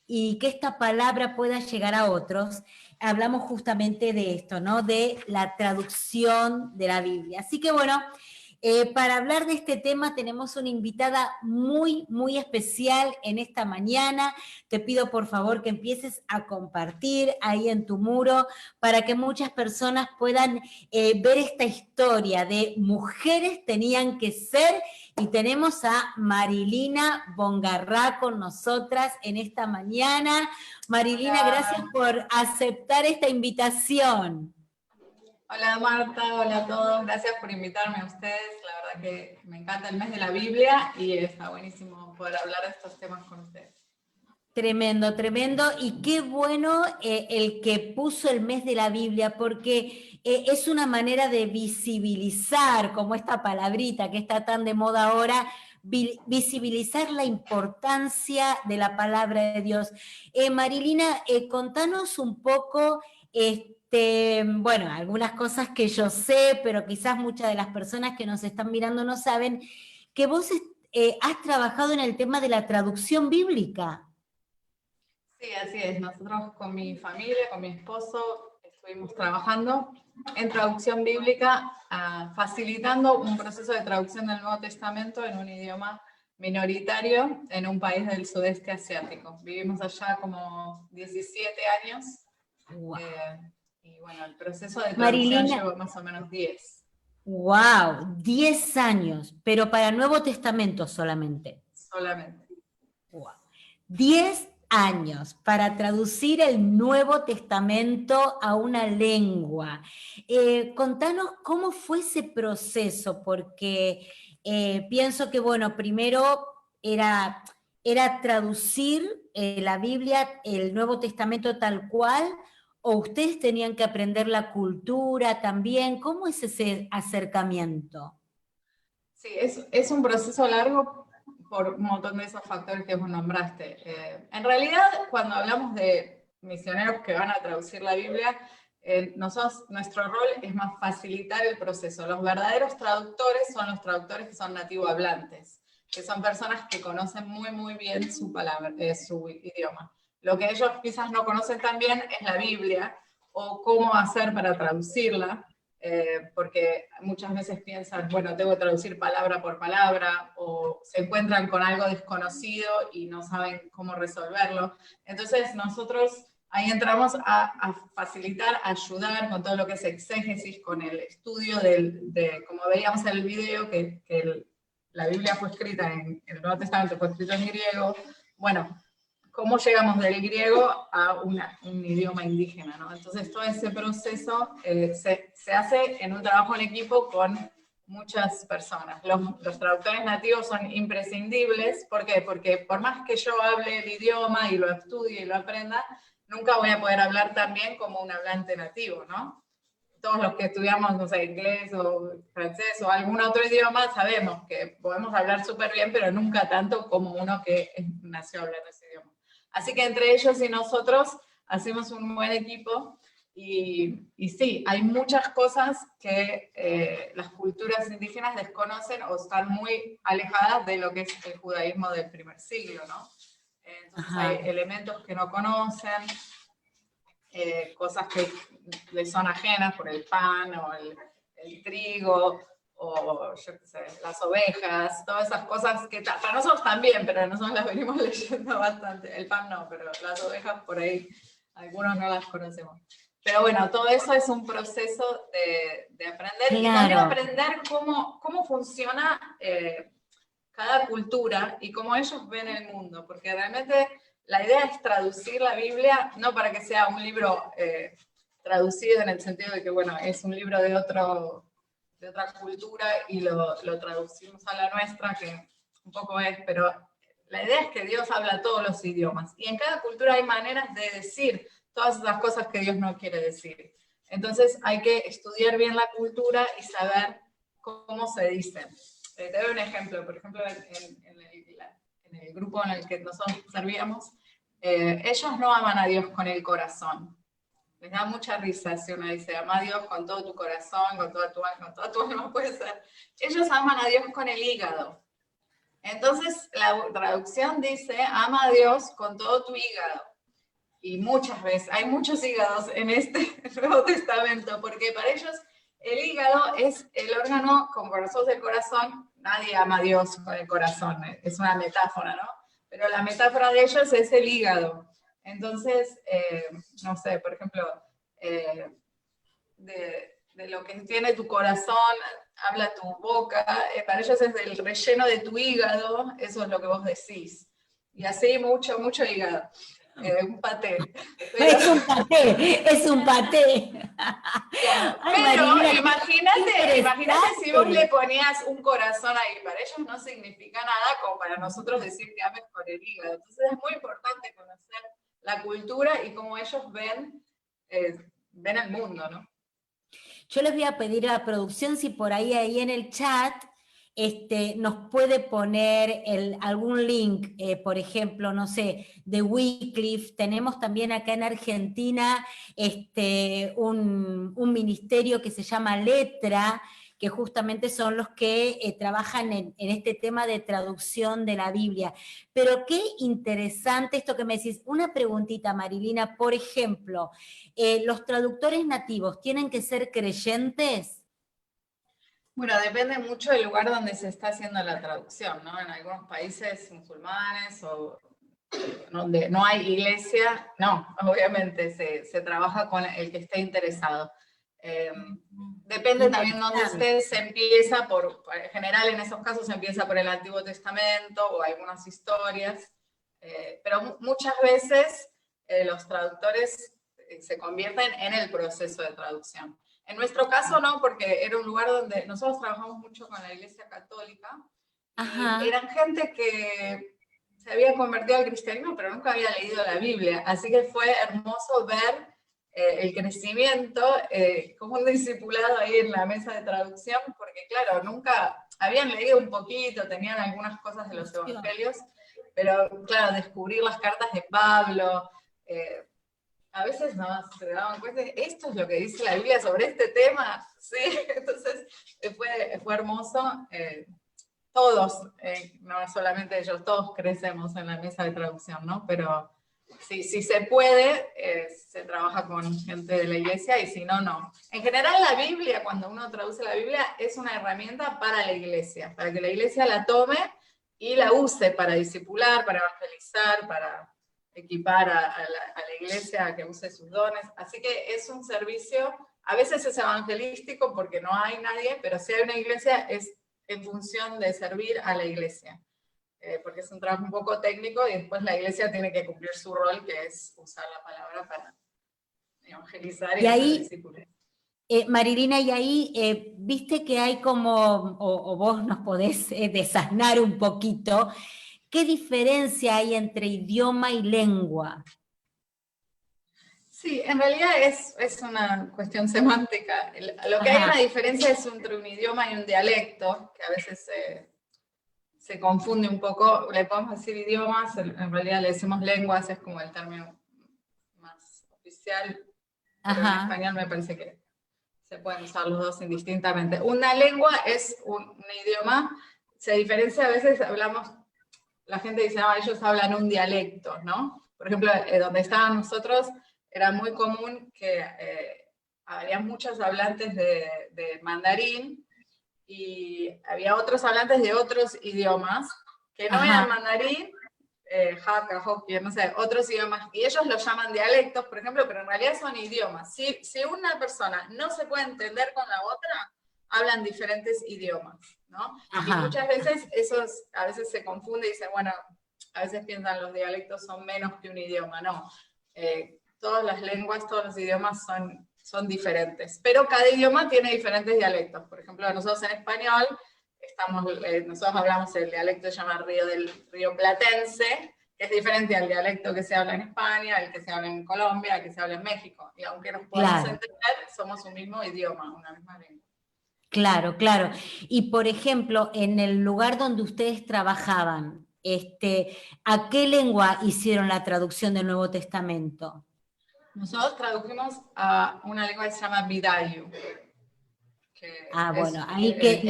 y que esta palabra pueda llegar a otros, hablamos justamente de esto, ¿no? De la traducción de la Biblia. Así que bueno, para hablar de este tema tenemos una invitada muy, muy especial en esta mañana. Te pido por favor que empieces a compartir ahí en tu muro para que muchas personas puedan ver esta historia de mujeres tenían que ser, y tenemos a Marilina Bongarrá con nosotras en esta mañana. Marilina, gracias por aceptar esta invitación. Hola Marta, hola a todos, gracias por invitarme a ustedes, la verdad que me encanta el mes de la Biblia y está buenísimo poder hablar de estos temas con ustedes. Tremendo, tremendo, y qué bueno el que puso el mes de la Biblia, porque es una manera de visibilizar, como esta palabrita que está tan de moda ahora, visibilizar la importancia de la palabra de Dios. Marilina, contanos un poco, bueno, algunas cosas que yo sé, pero quizás muchas de las personas que nos están mirando no saben, que vos has trabajado en el tema de la traducción bíblica. Sí, así es. Nosotros con mi familia, con mi esposo, estuvimos trabajando en traducción bíblica, facilitando un proceso de traducción del Nuevo Testamento en un idioma minoritario en un país del sudeste asiático. Vivimos allá como 17 años. Wow. Y bueno, el proceso de traducción llevó más o menos 10. ¡Wow! 10 años, pero para Nuevo Testamento solamente. Solamente. ¡Wow! 10 años para traducir el Nuevo Testamento a una lengua. Contanos cómo fue ese proceso, porque pienso que, bueno, primero era traducir la Biblia, el Nuevo Testamento tal cual, o ustedes tenían que aprender la cultura también. ¿Cómo es ese acercamiento? Sí, es un proceso largo por un montón de esos factores que vos nombraste. En realidad, cuando hablamos de misioneros que van a traducir la Biblia, nuestro rol es más facilitar el proceso. Los verdaderos traductores son los traductores que son nativohablantes, que son personas que conocen muy, muy bien su idioma. Lo que ellos quizás no conocen tan bien es la Biblia, o cómo hacer para traducirla, porque muchas veces piensan, bueno, tengo que traducir palabra por palabra, o se encuentran con algo desconocido y no saben cómo resolverlo. Entonces nosotros ahí entramos a facilitar, a ayudar con todo lo que es exégesis, con el estudio como veíamos en el video, que la Biblia fue escrita el Nuevo Testamento fue escrito en griego. Bueno, cómo llegamos del griego a un idioma indígena, ¿no? Entonces todo ese proceso se hace en un trabajo en equipo con muchas personas. Los traductores nativos son imprescindibles. ¿Por qué? Porque por más que yo hable el idioma y lo estudie y lo aprenda, nunca voy a poder hablar tan bien como un hablante nativo, ¿no? Todos los que estudiamos, no sé, inglés o francés o algún otro idioma, sabemos que podemos hablar súper bien, pero nunca tanto como uno que nació hablando ese idioma. Así que entre ellos y nosotros hacemos un buen equipo y sí, hay muchas cosas que las culturas indígenas desconocen o están muy alejadas de lo que es el judaísmo del primer siglo, ¿no? Entonces hay elementos que no conocen, cosas que les son ajenas por el pan o el trigo, o yo qué sé, las ovejas, todas esas cosas que para nosotros también, pero nosotros las venimos leyendo bastante. El pan no, pero las ovejas por ahí, algunos no las conocemos. Pero bueno, todo eso es un proceso de aprender, claro. Y también aprender cómo funciona cada cultura y cómo ellos ven el mundo, porque realmente la idea es traducir la Biblia, no para que sea un libro traducido en el sentido de que, bueno, es un libro de otra cultura y lo traducimos a la nuestra, que un poco es, pero la idea es que Dios habla todos los idiomas, y en cada cultura hay maneras de decir todas esas cosas que Dios no quiere decir. Entonces hay que estudiar bien la cultura y saber cómo se dicen. Te doy un ejemplo, por ejemplo, en el grupo en el que nosotros servíamos, ellos no aman a Dios con el corazón. Les da mucha risa si uno dice, ama a Dios con todo tu corazón, con toda tu alma, con toda tu alma, puede ser. Ellos aman a Dios con el hígado. Entonces, la traducción dice, ama a Dios con todo tu hígado. Y muchas veces, hay muchos hígados en este Nuevo Testamento, porque para ellos el hígado es el órgano, como para nosotros el corazón, nadie ama a Dios con el corazón, es una metáfora, ¿no? Pero la metáfora de ellos es el hígado. Entonces, no sé, por ejemplo, de lo que tiene tu corazón, habla tu boca, para ellos es del relleno de tu hígado, eso es lo que vos decís. Y así mucho, mucho hígado. Un paté. Pero, Es un paté, es un paté. Ay, pero Marilina, imagínate si vos interesante. le ponías un corazón ahí, para ellos no significa nada como para nosotros decir que ames con el hígado. Entonces es muy importante conocer la cultura y cómo ellos ven el mundo, ¿no? Yo les voy a pedir a la producción si por ahí en el chat nos puede poner algún link, por ejemplo, no sé, de Wycliffe. Tenemos también acá en Argentina un ministerio que se llama Letra, que justamente son los que trabajan en este tema de traducción de la Biblia. Pero qué interesante esto que me decís. Una preguntita, Marilina, por ejemplo, ¿los traductores nativos tienen que ser creyentes? Bueno, depende mucho del lugar donde se está haciendo la traducción, ¿no? En algunos países musulmanes o donde no hay iglesia, no, obviamente se trabaja con el que esté interesado. Depende también dónde estés, se empieza en general en esos casos se empieza por el Antiguo Testamento o algunas historias, pero muchas veces los traductores se convierten en el proceso de traducción. En nuestro caso no, porque era un lugar donde nosotros trabajamos mucho con la Iglesia Católica. Ajá. Y eran gente que se había convertido al cristianismo, pero nunca había leído la Biblia. Así que fue hermoso ver el crecimiento como un discipulado ahí en la mesa de traducción, porque claro, nunca habían leído un poquito, tenían algunas cosas de los evangelios, pero claro, descubrir las cartas de Pablo, a veces no se daban cuenta, esto es lo que dice la Biblia sobre este tema, sí, entonces fue hermoso. Todos, no solamente ellos, todos crecemos en la mesa de traducción, ¿no? Pero si se puede, se trabaja con gente de la iglesia y si no, no. En general la Biblia, cuando uno traduce la Biblia, es una herramienta para la iglesia, para que la iglesia la tome y la use para discipular, para evangelizar, para equipar a la iglesia a que use sus dones. Así que es un servicio, a veces es evangelístico porque no hay nadie, pero si hay una iglesia es en función de servir a la iglesia, porque es un trabajo un poco técnico y después la iglesia tiene que cumplir su rol, que es usar la palabra para evangelizar y hacer discípulos. Marilina, y ahí viste que hay como, o vos nos podés desasnar un poquito, ¿qué diferencia hay entre idioma y lengua? Sí, en realidad es una cuestión semántica. Lo que hay una diferencia es entre un idioma y un dialecto, que a veces se confunde un poco. Le podemos decir idiomas, en realidad le decimos lenguas, es como el término más oficial. Pero en español me parece que se pueden usar los dos indistintamente. Una lengua es un idioma, se diferencia, a veces hablamos, la gente dice, no, ellos hablan un dialecto, ¿no? Por ejemplo, donde estábamos nosotros, era muy común que había muchos hablantes de mandarín y había otros hablantes de otros idiomas que no eran mandarín, Hakka, Hokkien, no sé, otros idiomas, y ellos los llaman dialectos, por ejemplo, pero en realidad son idiomas. Si una persona no se puede entender con la otra, hablan diferentes idiomas, ¿no? Y muchas veces a veces se confunde y dicen, bueno, a veces piensan los dialectos son menos que un idioma, no. Todas las lenguas, todos los idiomas son diferentes, pero cada idioma tiene diferentes dialectos. Por ejemplo, nosotros en español, nosotros hablamos el dialecto que se llama Río Platense, que es diferente al dialecto que se habla en España, el que se habla en Colombia, el que se habla en México. Y aunque nos podamos entender, somos un mismo idioma, una misma lengua. Claro, claro. Y por ejemplo, en el lugar donde ustedes trabajaban, ¿A qué lengua hicieron la traducción del Nuevo Testamento? Nosotros tradujimos a una lengua que se llama Vidayu. Bueno, ahí que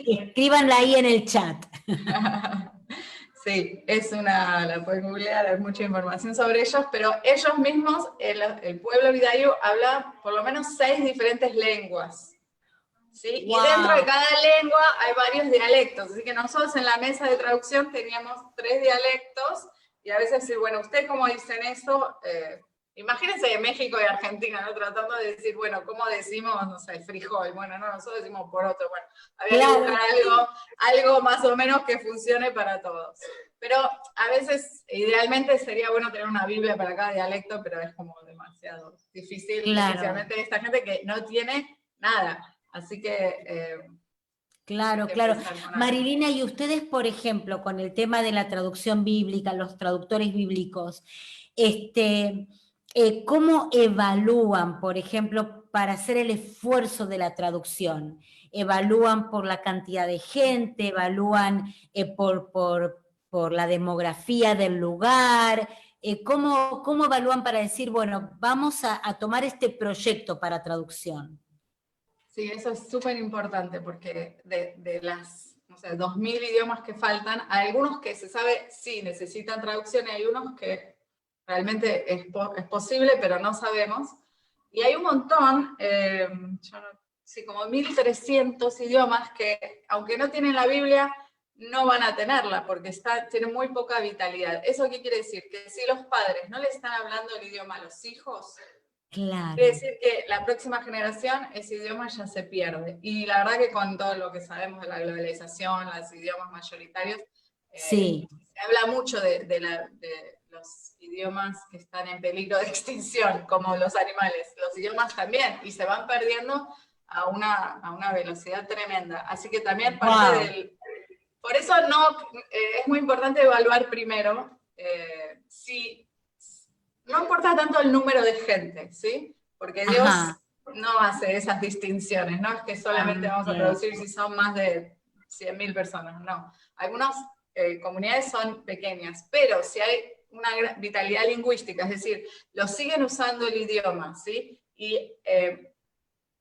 escríbanla ahí en el chat. Sí, la pueden googlear, hay mucha información sobre ellos, pero ellos mismos, el pueblo Vidayu, habla por lo menos 6 diferentes lenguas. ¿Sí? Wow. Y dentro de cada lengua hay varios dialectos, así que nosotros en la mesa de traducción teníamos 3 dialectos, y a veces decir, bueno, ¿ustedes cómo dicen eso? Imagínense de México y Argentina, ¿no? Tratando de decir, bueno, ¿cómo decimos, no sé, frijol? Bueno, no, nosotros decimos poroto. Bueno, había que buscar algo más o menos que funcione para todos. Pero a veces, idealmente, sería bueno tener una Biblia para cada dialecto, pero es como demasiado difícil, especialmente esta gente que no tiene nada. Así que... Claro. Marilina, y ustedes, por ejemplo, con el tema de la traducción bíblica, los traductores bíblicos, ¿cómo evalúan, por ejemplo, para hacer el esfuerzo de la traducción? ¿Evalúan por la cantidad de gente? ¿Evalúan por la demografía del lugar? ¿Cómo evalúan para decir, bueno, vamos a tomar este proyecto para traducción? Sí, eso es súper importante, porque de las, no sé, 2000 idiomas que faltan, hay algunos que se sabe, sí, necesitan traducción, y hay unos que realmente es posible, pero no sabemos. Y hay un montón, como 1300 idiomas que, aunque no tienen la Biblia, no van a tenerla, porque tienen muy poca vitalidad. ¿Eso qué quiere decir? Que si los padres no le están hablando el idioma a los hijos, claro, quiere decir que la próxima generación ese idioma ya se pierde. Y la verdad que con todo lo que sabemos de la globalización, los idiomas mayoritarios, sí. se habla mucho de los idiomas que están en peligro de extinción, como los animales. Los idiomas también, y se van perdiendo a una velocidad tremenda. Así que también parte Por eso es muy importante evaluar primero si... No importa tanto el número de gente, ¿sí? Porque Dios no hace esas distinciones, no es que solamente vamos a traducir si son más de 100.000 personas, no. Algunas comunidades son pequeñas, pero si hay una vitalidad lingüística, es decir, lo siguen usando el idioma, ¿sí? Y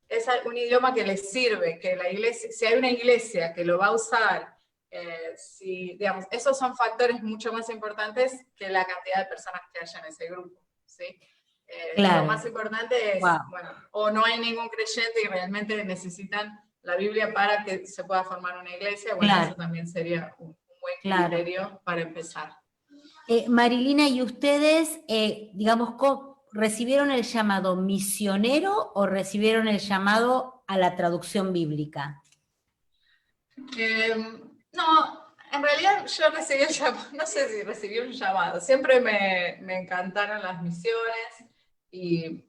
es un idioma que les sirve, que la iglesia, si hay una iglesia que lo va a usar, digamos, esos son factores mucho más importantes que la cantidad de personas que haya en ese grupo, ¿sí? Lo más importante es, bueno, o no hay ningún creyente y realmente necesitan la Biblia para que se pueda formar una iglesia, bueno, eso también sería un buen criterio para empezar. Marilina, ¿y ustedes, digamos, recibieron el llamado misionero o recibieron el llamado a la traducción bíblica? No, en realidad yo recibí el llamado, no sé si recibí un llamado, siempre me encantaron las misiones, y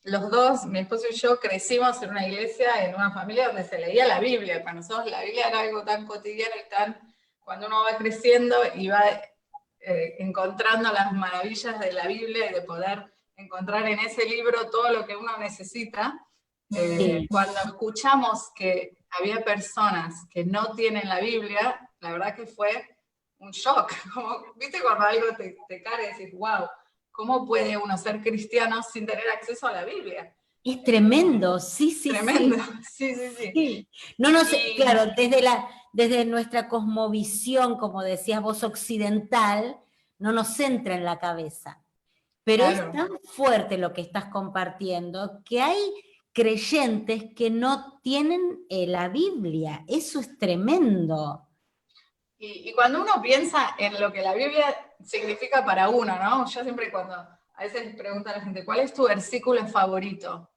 los dos, mi esposo y yo, crecimos en una iglesia, en una familia donde se leía la Biblia. Para nosotros la Biblia era algo tan cotidiano y cuando uno va creciendo y va encontrando las maravillas de la Biblia y de poder encontrar en ese libro todo lo que uno necesita, cuando escuchamos que había personas que no tienen la Biblia, la verdad que fue un shock. Como, ¿viste cuando algo te cae y decís, wow, ¿cómo puede uno ser cristiano sin tener acceso a la Biblia? Es tremendo, sí. Tremendo, sí. No sé, claro, desde nuestra cosmovisión, como decías vos, occidental, no nos entra en la cabeza. Pero es tan fuerte lo que estás compartiendo, que hay creyentes que no tienen la Biblia. Eso es tremendo. Y cuando uno piensa en lo que la Biblia significa para uno, ¿no? Yo siempre a veces pregunto a la gente, ¿cuál es tu versículo favorito?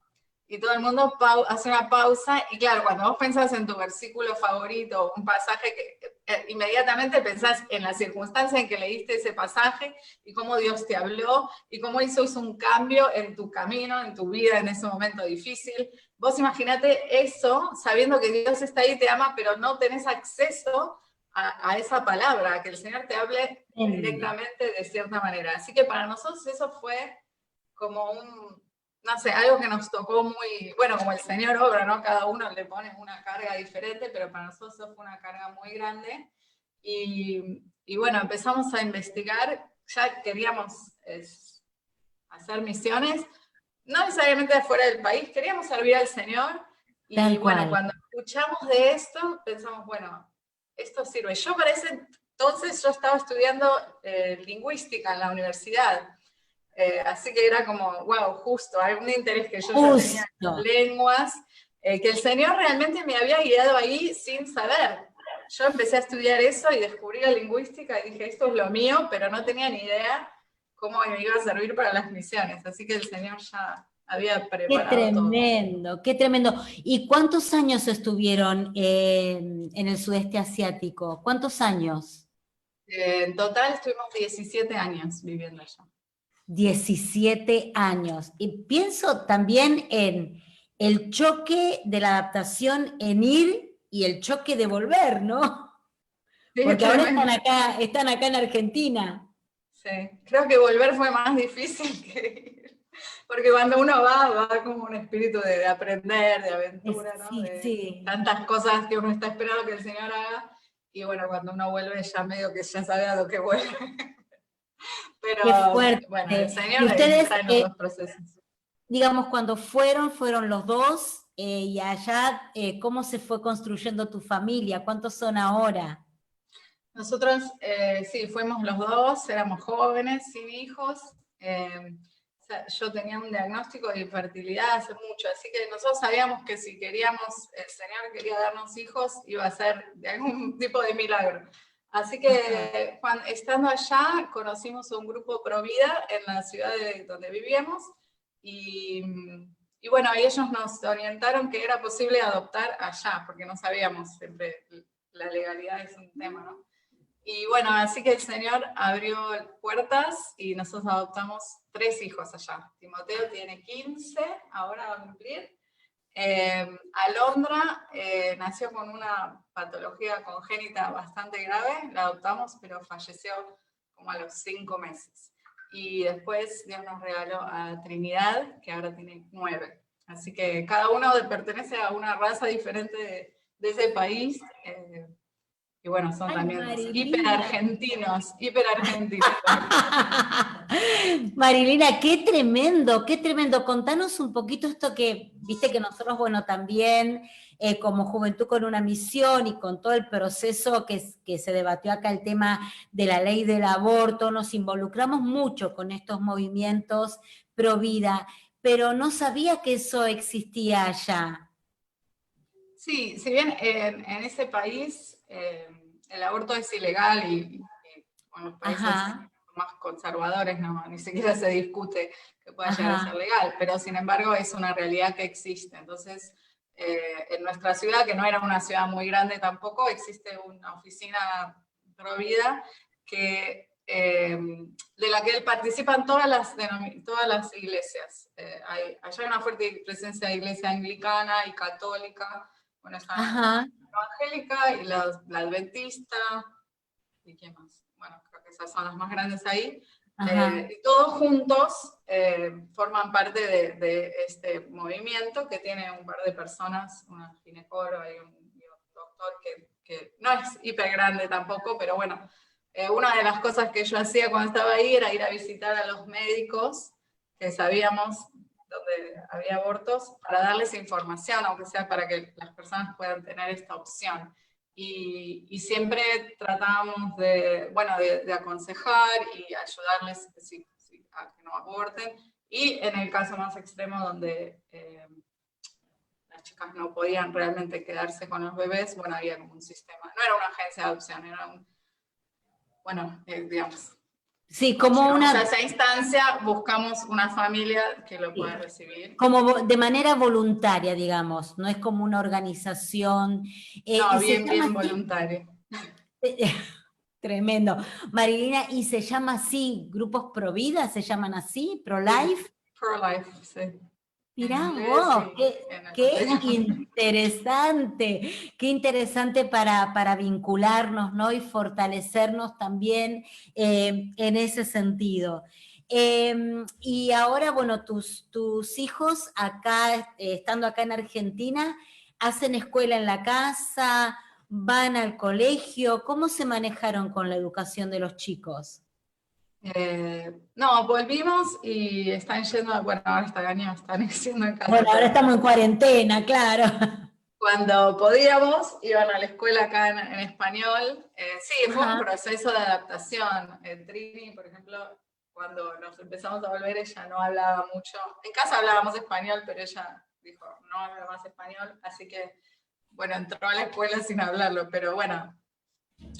Y todo el mundo hace una pausa, y claro, cuando vos pensás en tu versículo favorito, un pasaje que inmediatamente pensás en la circunstancia en que leíste ese pasaje, y cómo Dios te habló, y cómo hizo un cambio en tu camino, en tu vida, en ese momento difícil. Vos imaginate eso, sabiendo que Dios está ahí, te ama, pero no tenés acceso a esa palabra, a que el Señor te hable directamente de cierta manera. Así que para nosotros eso fue como no sé, algo que nos tocó muy, bueno, como el Señor obra, ¿no? Cada uno le pone una carga diferente, pero para nosotros eso fue una carga muy grande. Y bueno, empezamos a investigar, ya queríamos hacer misiones, no necesariamente fuera del país, queríamos servir al Señor. Y Tal bueno, cual. cuando escuchamos de esto, pensamos, bueno, esto sirve. Yo para ese entonces yo estaba estudiando lingüística en la universidad. Así que era como, wow, justo, algún interés que yo ya tenía en Justo. lenguas, que el Señor realmente me había guiado ahí sin saber. Yo empecé a estudiar eso y descubrí la lingüística y dije, esto es lo mío, pero no tenía ni idea cómo me iba a servir para las misiones. Así que el Señor ya había Qué preparado todo. tremendo, qué tremendo. ¿Y cuántos años estuvieron en el sudeste asiático? ¿Cuántos años? En total estuvimos 17 años viviendo allá. 17 años. Y pienso también en el choque de la adaptación en ir y el choque de volver, ¿no? Sí, Porque ahora tremendo. están acá en Argentina. Sí, creo que volver fue más difícil que ir. Porque cuando uno va como un espíritu de aprender, de aventura, ¿no? Sí, De sí. tantas cosas que uno está esperando que el Señor haga. Y bueno, cuando uno vuelve ya medio que ya sabe a lo que vuelve. Pero Qué fuerte. bueno, el Y Señor ustedes, está en los dos procesos. digamos, cuando fueron los dos, y allá, ¿cómo se fue construyendo tu familia? ¿Cuántos son ahora? Nosotros, sí, fuimos los dos, éramos jóvenes, sin hijos. O sea, yo tenía un diagnóstico de infertilidad hace mucho, así que nosotros sabíamos que si queríamos, el Señor quería darnos hijos, iba a ser de algún tipo de milagro. Así que estando allá, conocimos a un grupo pro vida en la ciudad donde vivíamos, y bueno, ellos nos orientaron que era posible adoptar allá, porque no sabíamos, siempre la legalidad es un tema, ¿no? Y bueno, así que el Señor abrió puertas y nosotros adoptamos 3 hijos allá. Timoteo tiene 15, ahora va a cumplir. Alondra nació con una patología congénita bastante grave, la adoptamos, pero falleció como a los 5 meses. Y después Dios nos regaló a Trinidad, que ahora tiene 9. Así que cada uno pertenece a una raza diferente de ese país. Y bueno, son también hiperargentinos. Marilina, qué tremendo, qué tremendo. Contanos un poquito esto que, viste que nosotros, bueno, también como Juventud con una Misión y con todo el proceso que se debatió acá, el tema de la ley del aborto, nos involucramos mucho con estos movimientos pro vida, pero no sabía que eso existía allá. Sí, si bien en ese país el aborto es ilegal y en los países más conservadores ni siquiera se discute que pueda llegar a ser legal, pero sin embargo es una realidad que existe. Entonces, en nuestra ciudad, que no era una ciudad muy grande tampoco, existe una oficina pro vida que, de la que participan todas las iglesias. Allá hay una fuerte presencia de iglesia anglicana y católica. Bueno, está la evangélica y la adventista, ¿y qué más? Bueno, creo que esas son las más grandes ahí. Y todos juntos forman parte de este movimiento que tiene un par de personas, una ginecóloga y un doctor que no es hiper grande tampoco, pero bueno, una de las cosas que yo hacía cuando estaba ahí era ir a visitar a los médicos que sabíamos donde había abortos, para darles información, aunque sea para que las personas puedan tener esta opción. Y siempre tratábamos de aconsejar y ayudarles a que no aborten. Y en el caso más extremo donde las chicas no podían realmente quedarse con los bebés, bueno, había como un sistema. No era una agencia de adopción, era un, digamos... Sí, como a esa instancia buscamos una familia que lo pueda recibir. Como de manera voluntaria, digamos, no es como una organización. No, bien voluntaria. Tremendo. Marilina, ¿y se llama así, grupos pro vida, se llaman así, pro life? Pro life, sí. Mirá vos, qué interesante para vincularnos, ¿no? Y fortalecernos también en ese sentido. Y ahora, bueno, tus hijos acá, estando acá en Argentina, ¿hacen escuela en la casa ¿Van al colegio? ¿Cómo se manejaron con la educación de los chicos? No, volvimos y están yendo, bueno, ahora este año están yendo en casa. Bueno, ahora estamos en cuarentena, claro. Cuando podíamos, iban a la escuela acá en español. Sí, fue un Ajá. proceso de adaptación. Trini, por ejemplo, cuando nos empezamos a volver, ella no hablaba mucho. En casa hablábamos español, pero ella dijo, no hablo más español, así que, bueno, entró a la escuela sin hablarlo, pero bueno,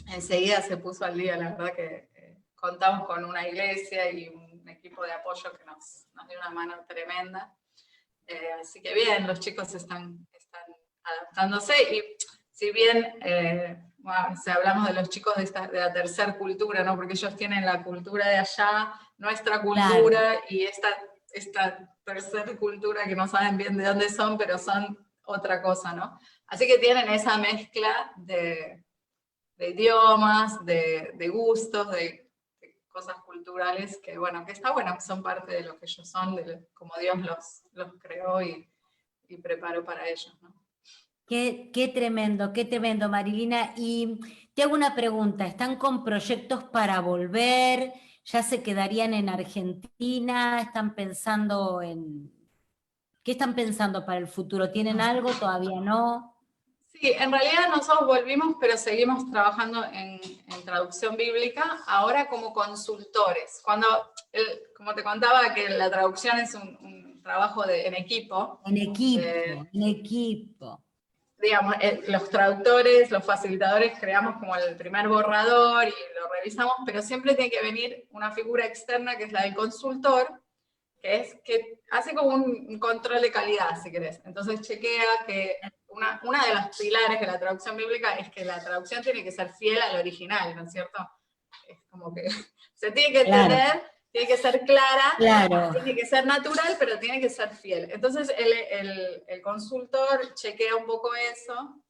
enseguida se puso al día. La verdad que contamos con una iglesia y un equipo de apoyo que nos dio una mano tremenda. Así que bien, los chicos están adaptándose, y si bien bueno, si hablamos de los chicos de la tercera cultura, ¿no? Porque ellos tienen la cultura de allá, nuestra cultura, claro, y esta tercera cultura que no saben bien de dónde son, pero son otra cosa, ¿no? Así que tienen esa mezcla de idiomas, de gustos, de cosas culturales que, bueno, que está bueno, que son parte de lo que ellos son, como Dios los creó y preparó para ellos, ¿no? Qué tremendo, Marilina. Y te hago una pregunta, ¿están con proyectos para volver? ¿Ya se quedarían en Argentina? ¿Están pensando en... ¿Qué están pensando para el futuro? ¿Tienen algo? ¿Todavía no? Sí, en realidad nosotros volvimos, pero seguimos trabajando en traducción bíblica, ahora como consultores. Como te contaba, que la traducción es un trabajo en equipo. En equipo. Digamos, los traductores, los facilitadores, creamos como el primer borrador y lo revisamos, pero siempre tiene que venir una figura externa, que es la del consultor, que hace como un control de calidad, si querés. Entonces chequea que una de los pilares de la traducción bíblica es que la traducción tiene que ser fiel al original, ¿no es cierto? Es como que se tiene que entender, tiene que ser clara, tiene que ser natural, pero tiene que ser fiel. Entonces el consultor chequea un poco eso,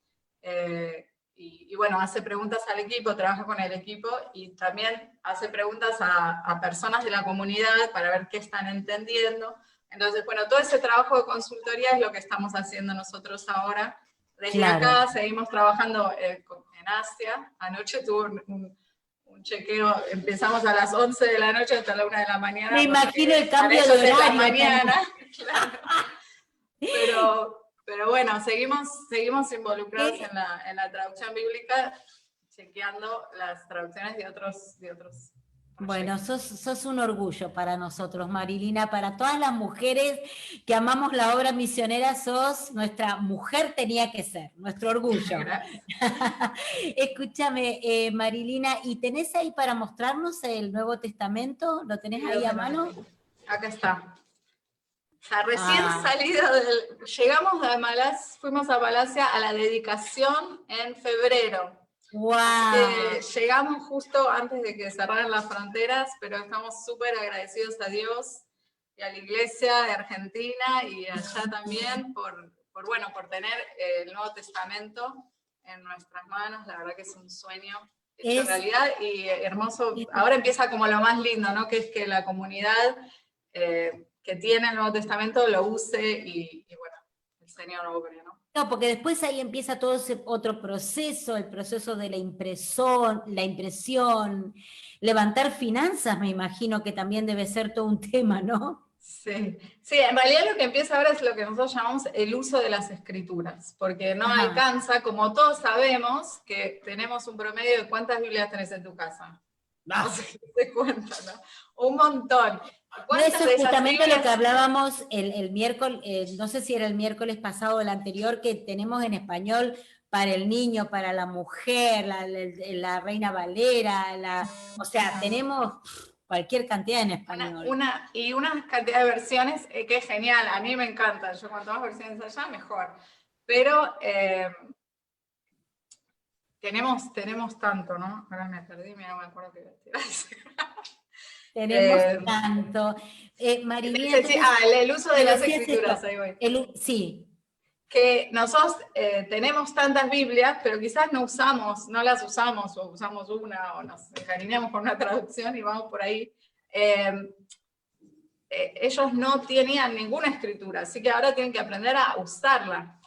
y bueno, hace preguntas al equipo, trabaja con el equipo, y también hace preguntas a personas de la comunidad para ver qué están entendiendo. Entonces, bueno, todo ese trabajo de consultoría es lo que estamos haciendo nosotros ahora. Desde acá seguimos trabajando en Asia. Anoche tuve un chequeo, empezamos a las 11 de la noche hasta la 1 de la mañana. Me imagino el cambio de horario. La mañana, claro. Pero bueno, seguimos involucrados en la traducción bíblica, chequeando las traducciones de otros proyectos. Bueno, sos un orgullo para nosotros, Marilina, para todas las mujeres que amamos la obra misionera, sos nuestra mujer tenía que ser, nuestro orgullo. Escúchame, Marilina, ¿y tenés ahí para mostrarnos el Nuevo Testamento? ¿Lo tenés ahí a mano? Acá está. O sea, recién salido llegamos a Malasia, fuimos a Malasia a la dedicación en febrero. ¡Wow! Llegamos justo antes de que cerraran las fronteras, pero estamos súper agradecidos a Dios y a la Iglesia de Argentina y allá también por tener el Nuevo Testamento en nuestras manos. La verdad que es un sueño hecho realidad y hermoso. Ahora empieza como lo más lindo, ¿no? Que es que la comunidad que tiene el Nuevo Testamento lo use y bueno, el Señor obra, ¿no? No, porque después ahí empieza todo ese otro proceso, el proceso de la impresión, levantar finanzas, me imagino que también debe ser todo un tema, ¿no? Sí, en realidad lo que empieza ahora es lo que nosotros llamamos el uso de las escrituras, porque no alcanza, como todos sabemos, que tenemos un promedio de ¿cuántas Biblias tenés en tu casa? No sé qué cuenta, ¿no? Un montón. Eso es justamente lo que hablábamos el miércoles, no sé si era el miércoles pasado o el anterior, que tenemos en español para el niño, para la mujer, la Reina Valera, o sea, tenemos cualquier cantidad en español. Una cantidad de versiones que es genial, a mí me encanta, yo cuanto más versiones allá, mejor. Pero tenemos tanto, ¿no? Ahora me perdí, mira, no me acuerdo qué iba a decir. Tenemos tanto. Marilina, el uso de las escrituras, ahí voy. Sí. Que nosotros tenemos tantas Biblias, pero quizás no las usamos, o usamos una, o nos encariñamos con una traducción y vamos por ahí. Ellos no tenían ninguna escritura, así que ahora tienen que aprender a usarla.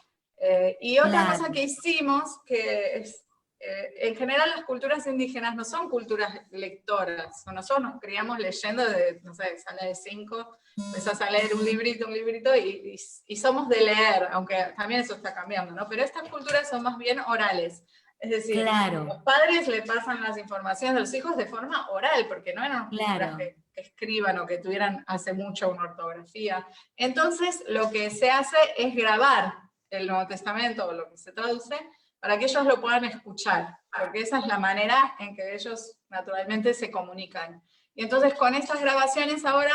Y otra Claro. cosa que hicimos, que es, en general las culturas indígenas no son culturas lectoras. Nosotros nos criamos leyendo de, no sé, sala de 5, empezás a leer un librito, y somos de leer, aunque también eso está cambiando, ¿no? Pero estas culturas son más bien orales. Es decir, Claro. los padres le pasan las informaciones a los hijos de forma oral, porque no eran culturas Claro. que escriban o que tuvieran hace mucho una ortografía. Entonces, lo que se hace es grabar el Nuevo Testamento o lo que se traduce para que ellos lo puedan escuchar, porque esa es la manera en que ellos naturalmente se comunican. Y entonces con estas grabaciones ahora,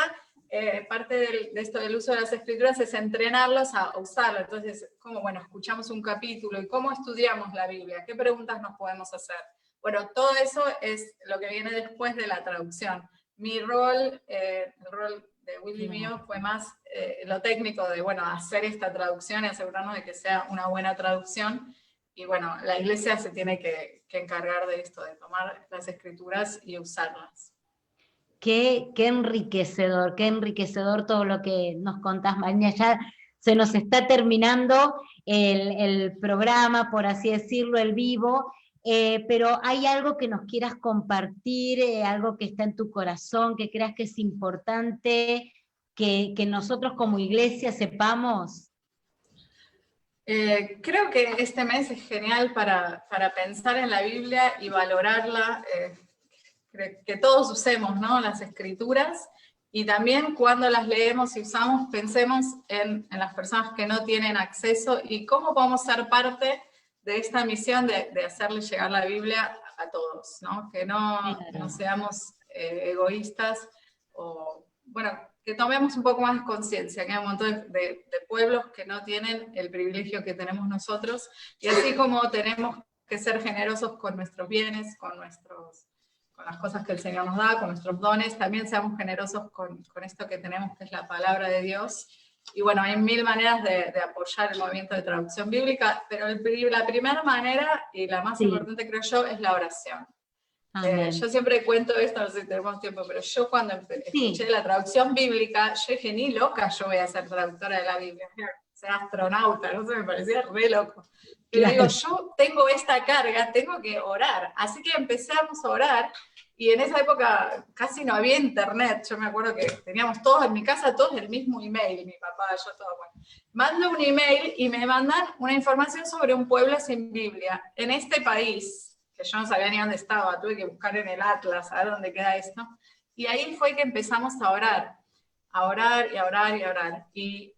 parte de esto del uso de las escrituras es entrenarlos a usarlo. Entonces, como bueno, escuchamos un capítulo y cómo estudiamos la Biblia, qué preguntas nos podemos hacer. Bueno, todo eso es lo que viene después de la traducción. Mi rol, el rol de Willy mío, fue más lo técnico de, bueno, hacer esta traducción y asegurarnos de que sea una buena traducción. Y bueno, la iglesia se tiene que encargar de esto, de tomar las escrituras y usarlas. Qué enriquecedor todo lo que nos contás, Marina. Ya se nos está terminando el programa, por así decirlo, el vivo, pero ¿hay algo que nos quieras compartir, algo que está en tu corazón, que creas que es importante, que nosotros como iglesia sepamos? Creo que este mes es genial para pensar en la Biblia y valorarla, que todos usemos, ¿no?, las escrituras, y también cuando las leemos y usamos, pensemos en las personas que no tienen acceso y cómo podemos ser parte de esta misión de hacerle llegar la Biblia a todos, ¿no? Que no seamos egoístas, o bueno, que tomemos un poco más de conciencia, que hay un montón de pueblos que no tienen el privilegio que tenemos nosotros, y así como tenemos que ser generosos con nuestros bienes, con las cosas que el Señor nos da, con nuestros dones, también seamos generosos con esto que tenemos, que es la palabra de Dios. Y bueno, hay mil maneras de apoyar el movimiento de traducción bíblica, pero la primera manera, y la más importante creo yo, es la oración. Yo siempre cuento esto, no sé si tenemos tiempo, pero yo cuando escuché la traducción bíblica, yo dije, ni loca yo voy a ser traductora de la Biblia, ser astronauta, no sé, me parecía re loco. Pero digo, yo tengo esta carga, tengo que orar. Así que empezamos a orar, y en esa época casi no había internet. Yo me acuerdo que teníamos todos en mi casa, todos el mismo email, mi papá, yo, todo. Bueno, mando un email y me mandan una información sobre un pueblo sin Biblia, en este país, que yo no sabía ni dónde estaba, tuve que buscar en el Atlas, a ver dónde queda esto. Y ahí fue que empezamos a orar y a orar y a orar. Y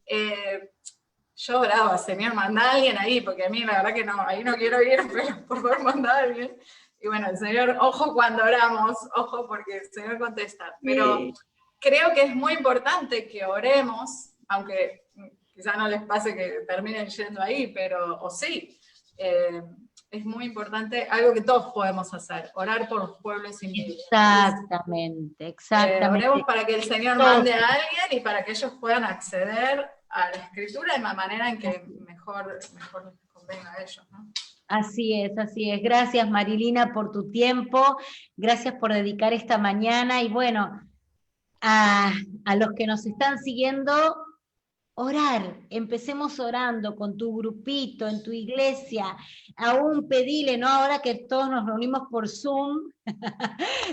yo oraba, Señor, manda a alguien ahí, porque a mí la verdad que no, ahí no quiero ir, pero por favor manda a alguien. Y bueno, el Señor, ojo cuando oramos, ojo porque el Señor contesta. Pero creo que es muy importante que oremos, aunque quizá no les pase que terminen yendo ahí, pero, o sí, es muy importante, algo que todos podemos hacer, orar por los pueblos sin Biblia. Exactamente. Oremos para que el Señor mande a alguien y para que ellos puedan acceder a la escritura de la manera en que mejor les convenga a ellos, ¿no? Así es, así es. Gracias, Marilina, por tu tiempo, gracias por dedicar esta mañana, y bueno, a los que nos están siguiendo, orar, empecemos orando con tu grupito, en tu iglesia, aún pedile, ¿no? Ahora que todos nos reunimos por Zoom,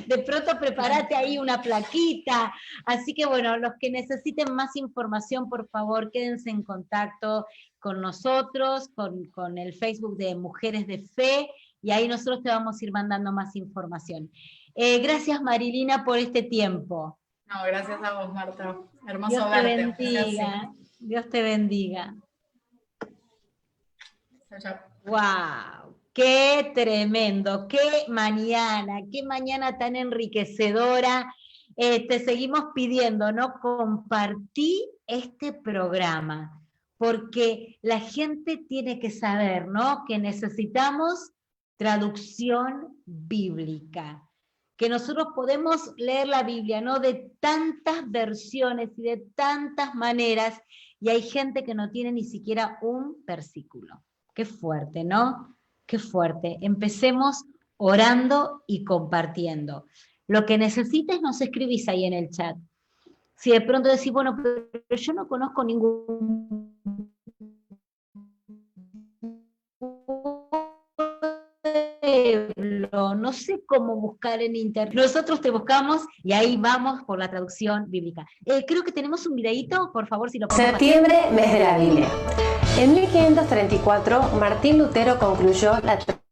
de pronto prepárate ahí una plaquita. Así que bueno, los que necesiten más información, por favor, quédense en contacto con nosotros, con el Facebook de Mujeres de Fe, y ahí nosotros te vamos a ir mandando más información. Gracias, Marilina, por este tiempo. No, gracias a vos, Marta. Hermoso Dios te verte. bendiga. Dios te bendiga. Chao, chao. ¡Wow! ¡Qué tremendo! ¡Qué mañana tan enriquecedora! Te seguimos pidiendo, ¿no? Compartí este programa, porque la gente tiene que saber, ¿no?, que necesitamos traducción bíblica, que nosotros podemos leer la Biblia, ¿no?, de tantas versiones y de tantas maneras, y hay gente que no tiene ni siquiera un versículo. Qué fuerte, ¿no? Qué fuerte. Empecemos orando y compartiendo. Lo que necesites nos escribís ahí en el chat. Si de pronto decís, bueno, pero yo no conozco ningún pueblo, no sé cómo buscar en internet. Nosotros te buscamos y ahí vamos por la traducción bíblica. Creo que tenemos un videíto, por favor, si lo podemos pasar. Septiembre, mes de la Biblia. En 1534, Martín Lutero concluyó la traducción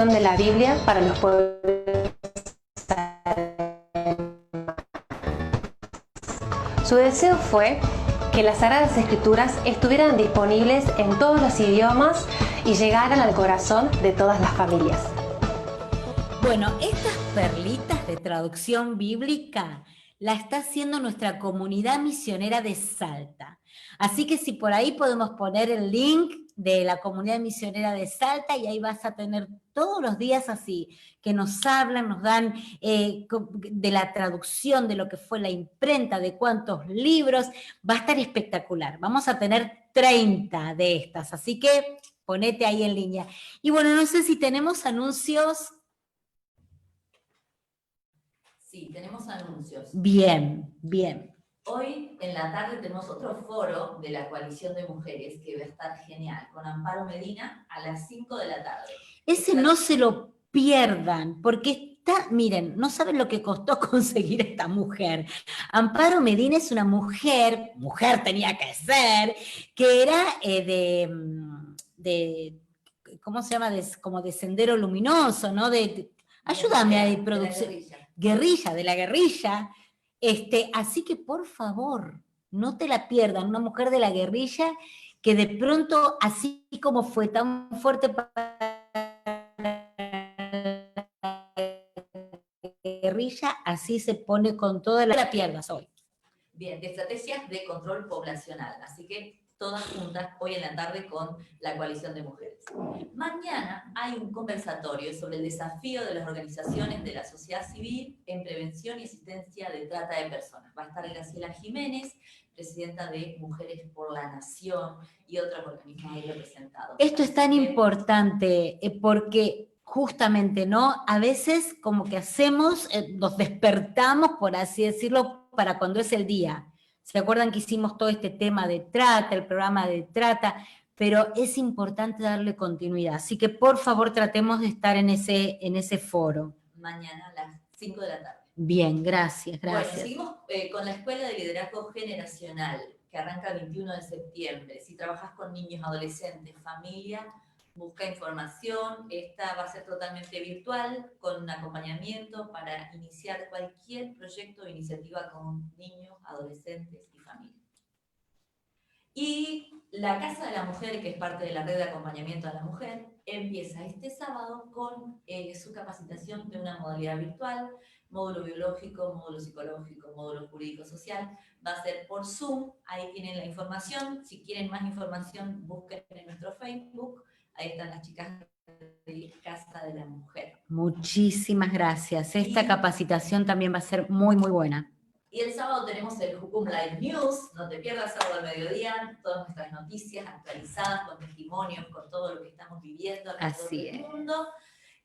de la Biblia para los pueblos. Su deseo fue que las Sagradas Escrituras estuvieran disponibles en todos los idiomas y llegaran al corazón de todas las familias. Bueno, estas perlitas de traducción bíblica la está haciendo nuestra comunidad misionera de Salta. Así que si por ahí podemos poner el link de la comunidad misionera de Salta, y ahí vas a tener todos los días así, que nos hablan, nos dan de la traducción, de lo que fue la imprenta, de cuántos libros, va a estar espectacular. Vamos a tener 30 de estas, así que ponete ahí en línea. Y bueno, no sé si tenemos anuncios. Sí, tenemos anuncios. Bien, bien. Hoy en la tarde tenemos otro foro de la Coalición de Mujeres que va a estar genial, con Amparo Medina a las 5 de la tarde. Ese no se lo pierdan, porque está, miren, no saben lo que costó conseguir esta mujer. Amparo Medina es una mujer tenía que ser, que era de ¿cómo se llama? Como de Sendero Luminoso, ¿no? Ayúdame ahí, producción. De la guerrilla. Así que por favor, no te la pierdan, una mujer de la guerrilla que de pronto, así como fue tan fuerte para la guerrilla, así se pone con toda la pierdas hoy. Bien, de estrategias de control poblacional, así que todas juntas hoy en la tarde con la Coalición de Mujeres. Mañana hay un conversatorio sobre el desafío de las organizaciones de la sociedad civil en prevención y asistencia de trata de personas. Va a estar Graciela Jiménez, presidenta de Mujeres por la Nación, y otros organismos ahí representados. Esto es tan importante porque justamente, ¿no? A veces como que hacemos, nos despertamos, por así decirlo, para cuando es el día. ¿Se acuerdan que hicimos todo este tema de trata, el programa de trata? Pero es importante darle continuidad. Así que por favor tratemos de estar en ese foro. Mañana a las 5 de la tarde. Bien, gracias. Bueno, seguimos con la Escuela de Liderazgo Generacional, que arranca el 21 de septiembre. Si trabajas con niños, adolescentes, familia, busca información. Esta va a ser totalmente virtual, con acompañamiento para iniciar cualquier proyecto o iniciativa con niños, adolescentes y familia. Y la Casa de la Mujer, que es parte de la red de acompañamiento a la mujer, empieza este sábado con su capacitación de una modalidad virtual, módulo biológico, módulo psicológico, módulo jurídico-social. Va a ser por Zoom, ahí tienen la información. Si quieren más información, busquen en nuestro Facebook. Ahí están las chicas de Casa de la Mujer. Muchísimas gracias. Esta capacitación también va a ser muy, muy buena. Y el sábado tenemos el Jucum Live News. No te pierdas sábado al mediodía, todas nuestras noticias actualizadas, con testimonios, con todo lo que estamos viviendo alrededor del mundo.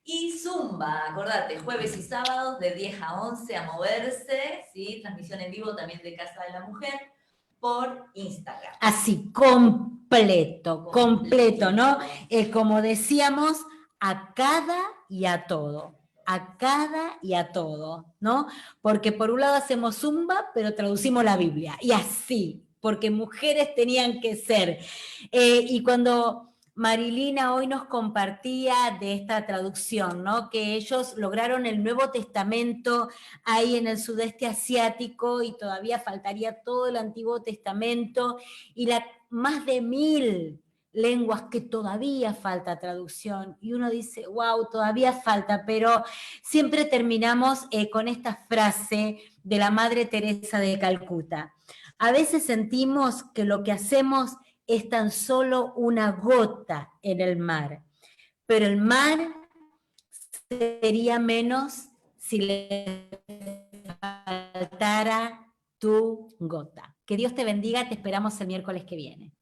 Y Zumba, acordate, jueves y sábados de 10 a 11 a moverse, ¿sí? Transmisión en vivo también de Casa de la Mujer por Instagram. Así, completo, ¿no? Como decíamos, a cada y a todo. A cada y a todo, ¿no? Porque por un lado hacemos Zumba, pero traducimos la Biblia. Y así, porque mujeres tenían que ser. Y cuando Marilina hoy nos compartía de esta traducción, ¿no? Que ellos lograron el Nuevo Testamento ahí en el sudeste asiático y todavía faltaría todo el Antiguo Testamento y más de 1000 lenguas que todavía falta traducción, y uno dice, wow, todavía falta, pero siempre terminamos con esta frase de la Madre Teresa de Calcuta. A veces sentimos que lo que hacemos es tan solo una gota en el mar, pero el mar sería menos si le faltara tu gota. Que Dios te bendiga, te esperamos el miércoles que viene.